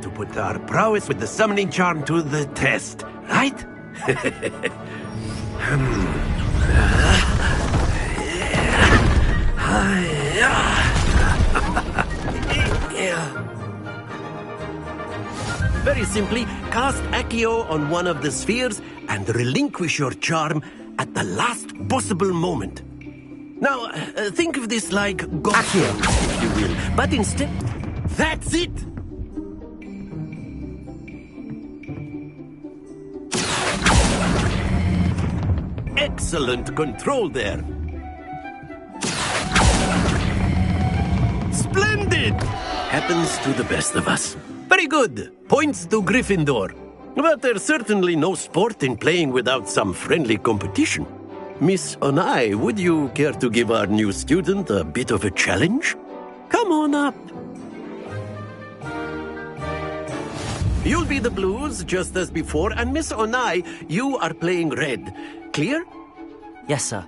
to put our prowess with the summoning charm to the test, right? Very simply, cast Accio on one of the spheres and relinquish your charm at the last possible moment. Now, think of this like Accio, if you will, but instead, that's it! Excellent control there. Splendid! Happens to the best of us. Very good. Points to Gryffindor. But there's certainly no sport in playing without some friendly competition. Miss Onai, would you care to give our new student a bit of a challenge? Come on up. You'll be the blues, just as before, and Miss Onai, you are playing red. Clear? Yes, sir.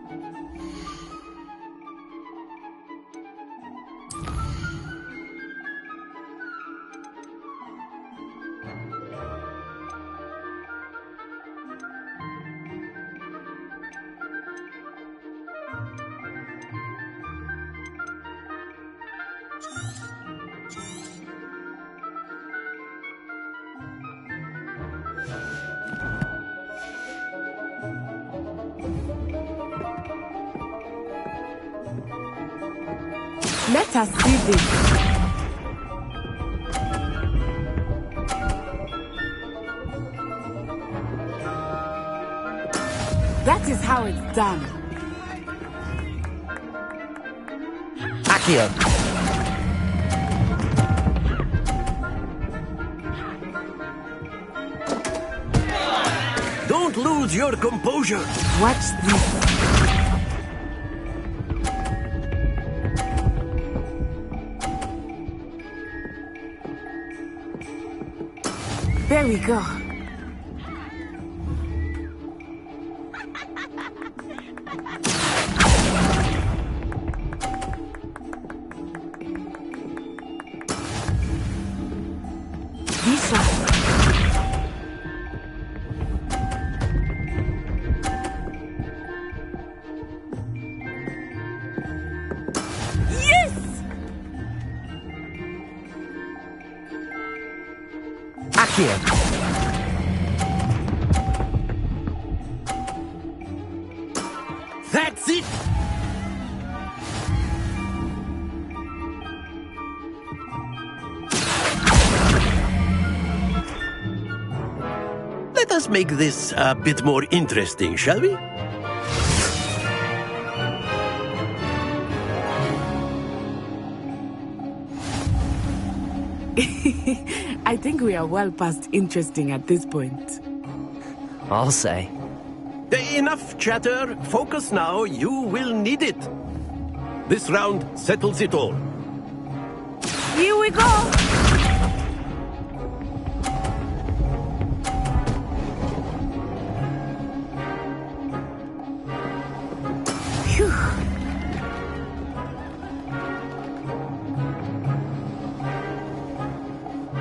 Let us do this. That is how it's done. Accio! Don't lose your composure. Watch this. There we go. This one. Yes! Accio! That's it! Let us make this a bit more interesting, shall we? I think we are well past interesting at this point. I'll say. Enough chatter. Focus now. You will need it. This round settles it all. Here we go! Phew.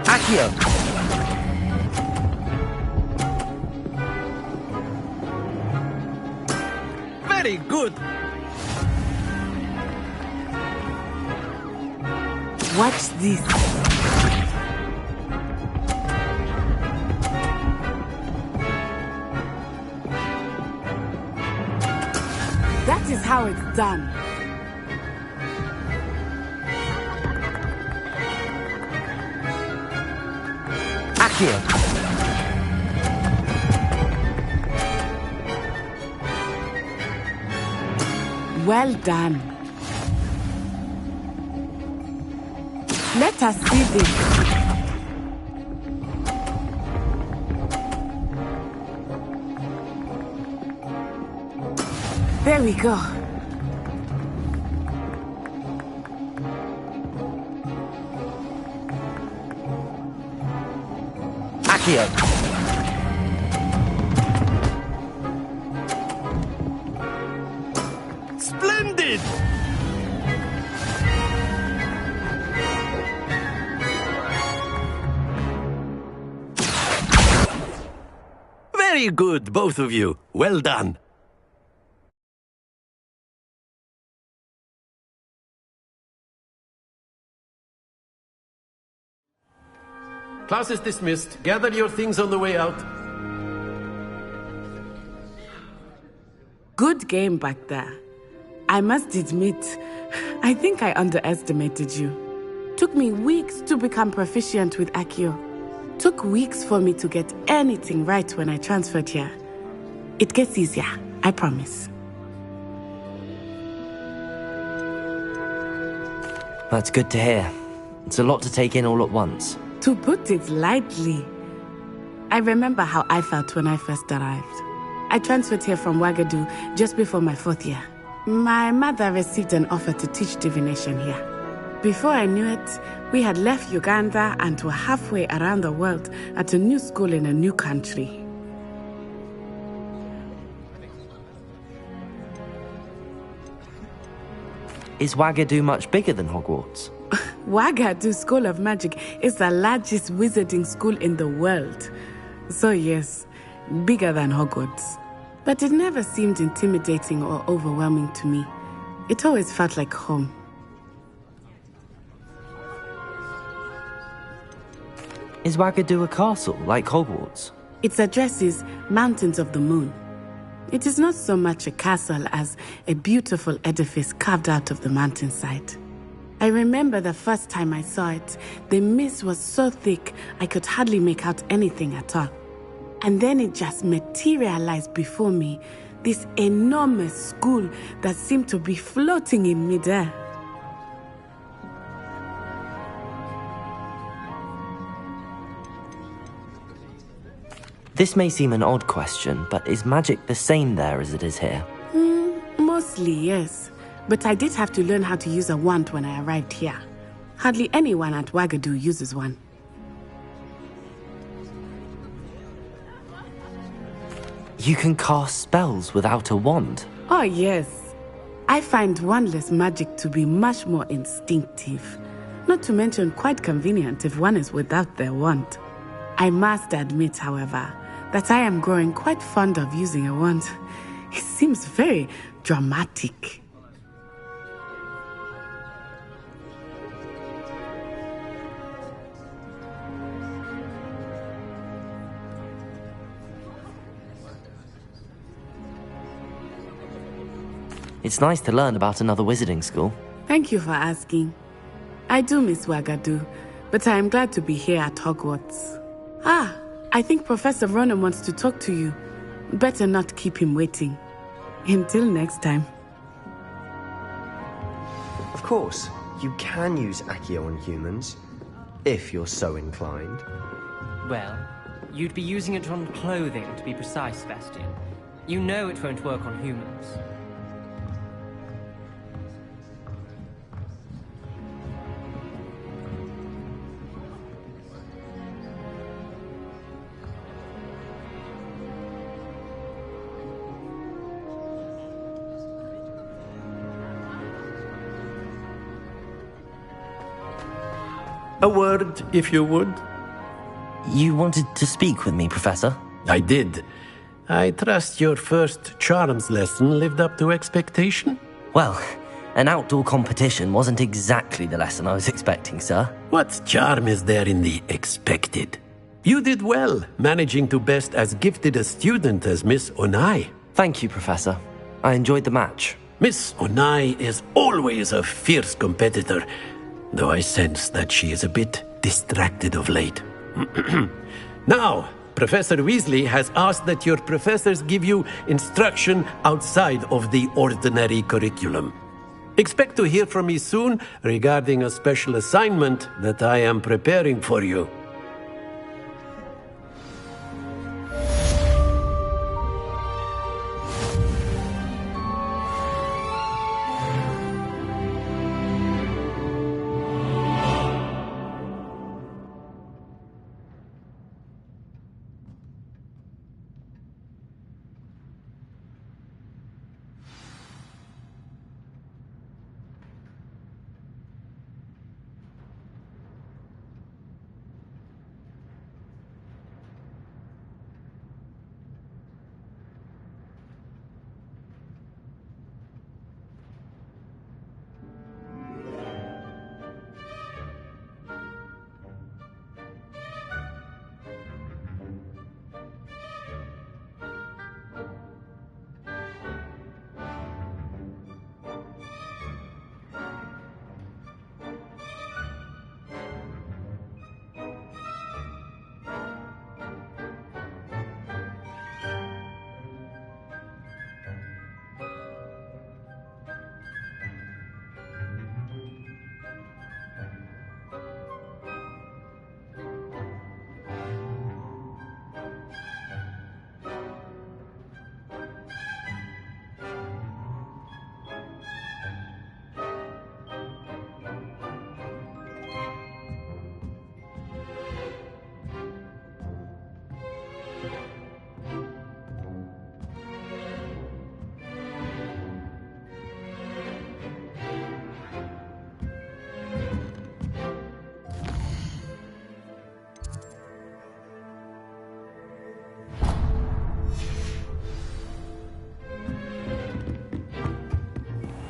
Accio! Very good. Watch this. That is how it's done. Accio! Well done. Let us see this. There we go. Accio! Splendid! Very good, both of you. Well done. Class is dismissed. Gather your things on the way out. Good game back there. I must admit, I think I underestimated you. Took me weeks to become proficient with Accio. Took weeks for me to get anything right when I transferred here. It gets easier, I promise. That's good to hear. It's a lot to take in all at once. To put it lightly, I remember how I felt when I first arrived. I transferred here from Wagadu just before my 4th year. My mother received an offer to teach divination here. Before I knew it, we had left Uganda and were halfway around the world at a new school in a new country. Is Wagadu much bigger than Hogwarts? Wagadu School of Magic is the largest wizarding school in the world. So yes, bigger than Hogwarts. But it never seemed intimidating or overwhelming to me. It always felt like home. Is Wagadu a castle, like Hogwarts? Its address is Mountains of the Moon. It is not so much a castle as a beautiful edifice carved out of the mountainside. I remember the first time I saw it, the mist was so thick I could hardly make out anything at all. And then it just materialized before me, this enormous school that seemed to be floating in midair. This may seem an odd question, but is magic the same there as it is here? Mostly, yes. But I did have to learn how to use a wand when I arrived here. Hardly anyone at Wagadu uses one. You can cast spells without a wand? Oh, yes. I find wandless magic to be much more instinctive. Not to mention quite convenient if one is without their wand. I must admit, however, that I am growing quite fond of using a wand. It seems very dramatic. It's nice to learn about another wizarding school. Thank you for asking. I do miss Wagadu, but I am glad to be here at Hogwarts. Ah, I think Professor Ronan wants to talk to you. Better not keep him waiting. Until next time. Of course, you can use Accio on humans, if you're so inclined. Well, you'd be using it on clothing, to be precise, Sebastian. You know it won't work on humans. A word, if you would. You wanted to speak with me, Professor? I did. I trust your first charms lesson lived up to expectation? Well, an outdoor competition wasn't exactly the lesson I was expecting, sir. What charm is there in the expected? You did well, managing to best as gifted a student as Miss Onai. Thank you, Professor. I enjoyed the match. Miss Onai is always a fierce competitor, though I sense that she is a bit distracted of late. Now, Professor Weasley has asked that your professors give you instruction outside of the ordinary curriculum. Expect to hear from me soon regarding a special assignment that I am preparing for you.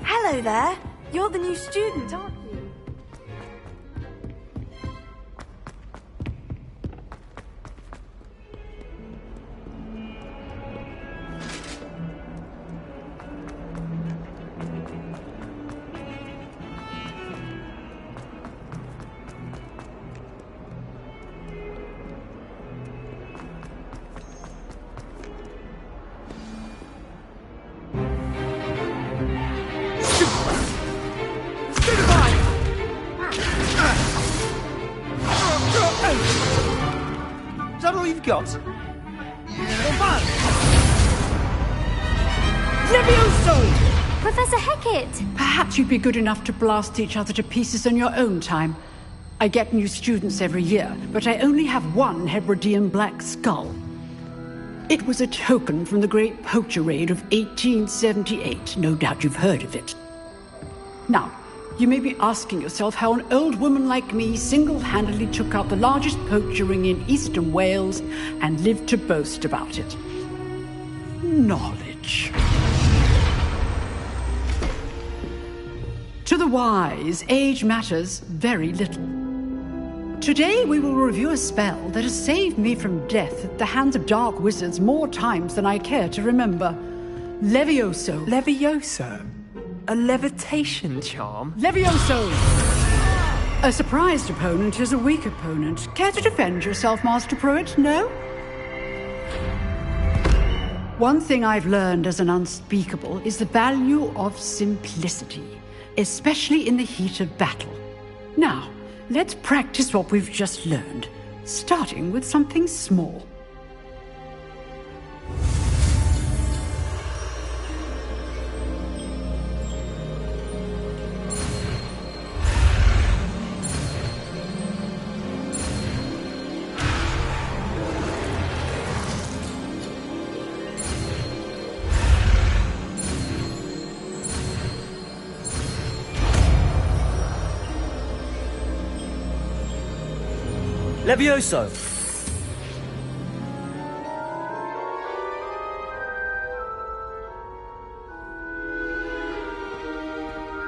Hello there. You're the new student, aren't you? Is that all you've got? Levioso! Professor Hecat! Perhaps you'd be good enough to blast each other to pieces in your own time. I get new students every year, but I only have one Hebridean black skull. It was a token from the Great Poacher Raid of 1878. No doubt you've heard of it. Now, you may be asking yourself how an old woman like me single-handedly took out the largest poacher ring in eastern Wales and lived to boast about it. Knowledge. To the wise, age matters very little. Today we will review a spell that has saved me from death at the hands of dark wizards more times than I care to remember. Levioso. Levioso? A levitation charm? Levioso! A surprised opponent is a weak opponent. Care to defend yourself, Master Pruitt? No? One thing I've learned as an unspeakable is the value of simplicity, especially in the heat of battle. Now, let's practice what we've just learned, starting with something small. Levioso!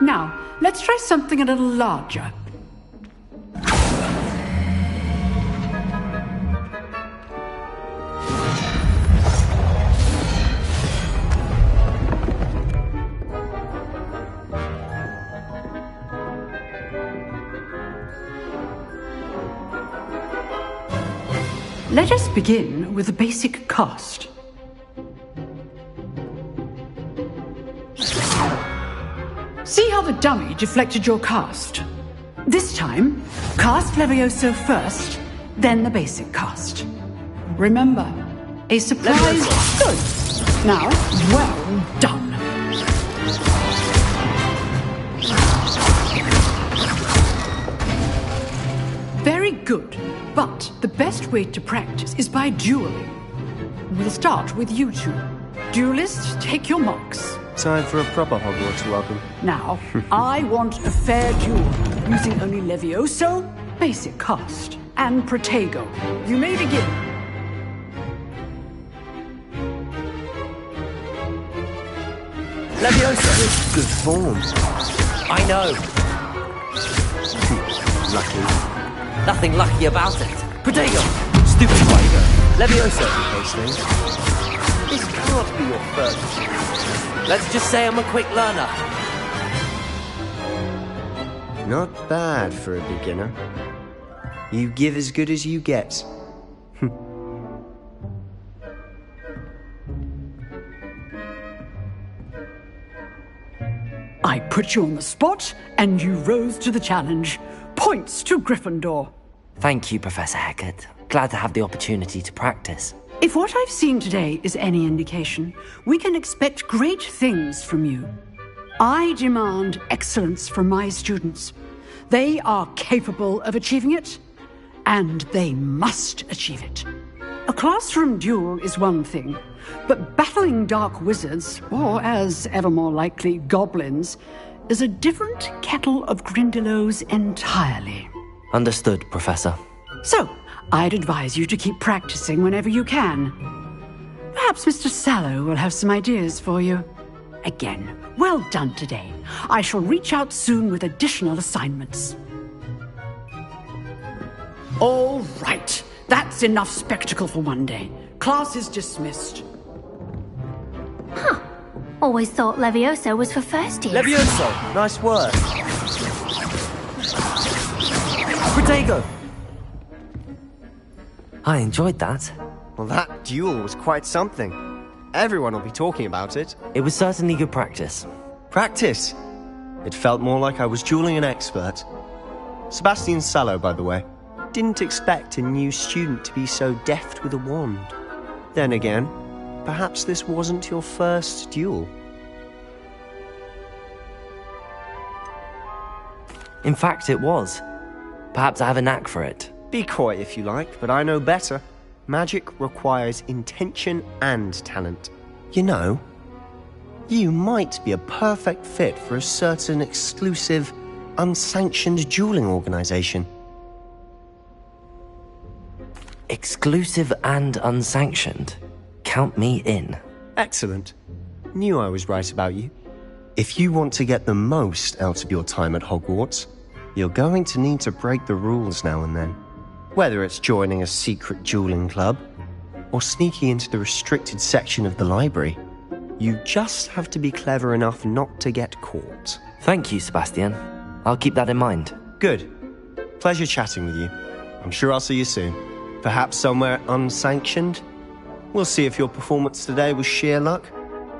Now, let's try something a little larger. Let us begin with the basic cast. See how the dummy deflected your cast? This time, cast Levioso first, then the basic cast. Remember, a surprise... Good. Now, well done. Very good, but the best way to practice is by dueling. We'll start with you two. Duelists, take your marks. Time for a proper Hogwarts welcome. Now, I want a fair duel, using only Levioso, basic cast, and Protego. You may begin. Levioso! Good form. I know. Lucky. Nothing lucky about it. Protego! Stupid Protego. Levioso. Hastings. This can't be your first. Let's just say I'm a quick learner. Not bad for a beginner. You give as good as you get. I put you on the spot, and you rose to the challenge. Points to Gryffindor. Thank you, Professor Hecat. Glad to have the opportunity to practice. If what I've seen today is any indication, we can expect great things from you. I demand excellence from my students. They are capable of achieving it, and they must achieve it. A classroom duel is one thing, but battling dark wizards, or as ever more likely, goblins, is a different kettle of Grindylows entirely. Understood, Professor. So, I'd advise you to keep practicing whenever you can. Perhaps Mr. Sallow will have some ideas for you. Again, well done today. I shall reach out soon with additional assignments. All right. That's enough spectacle for one day. Class is dismissed. Huh. Always thought Levioso was for first year. Levioso! Nice work. Protego! I enjoyed that. Well, that duel was quite something. Everyone will be talking about it. It was certainly good practice. Practice? It felt more like I was dueling an expert. Sebastian Sallow, by the way. Didn't expect a new student to be so deft with a wand. Then again, perhaps this wasn't your first duel. In fact, it was. Perhaps I have a knack for it. Be coy if you like, but I know better. Magic requires intention and talent. You know, you might be a perfect fit for a certain exclusive, unsanctioned dueling organization. Exclusive and unsanctioned? Count me in. Excellent. Knew I was right about you. If you want to get the most out of your time at Hogwarts, you're going to need to break the rules now and then. Whether it's joining a secret dueling club, or sneaking into the restricted section of the library, you just have to be clever enough not to get caught. Thank you, Sebastian. I'll keep that in mind. Good. Pleasure chatting with you. I'm sure I'll see you soon. Perhaps somewhere unsanctioned? We'll see if your performance today was sheer luck,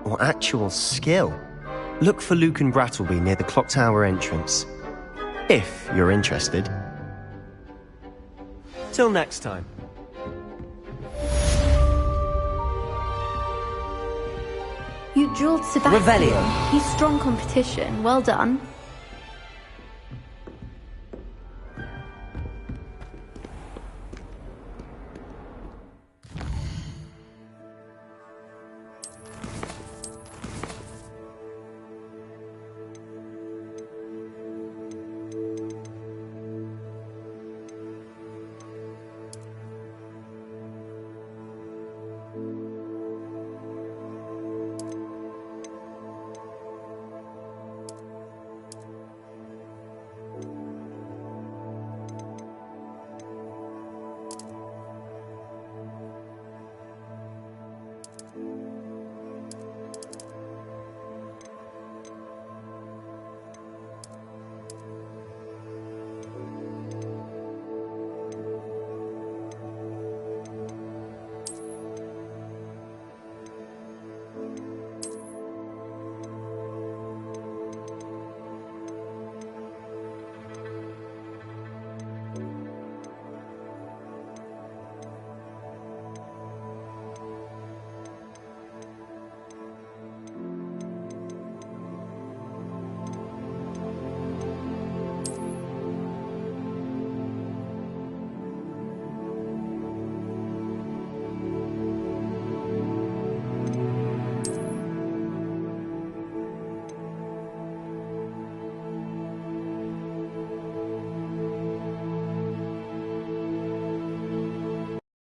or actual skill. Look for Luke and Brattleby near the clock tower entrance. If you're interested. Till next time. You dueled Sebastian. Revelio. He's strong competition. Well done.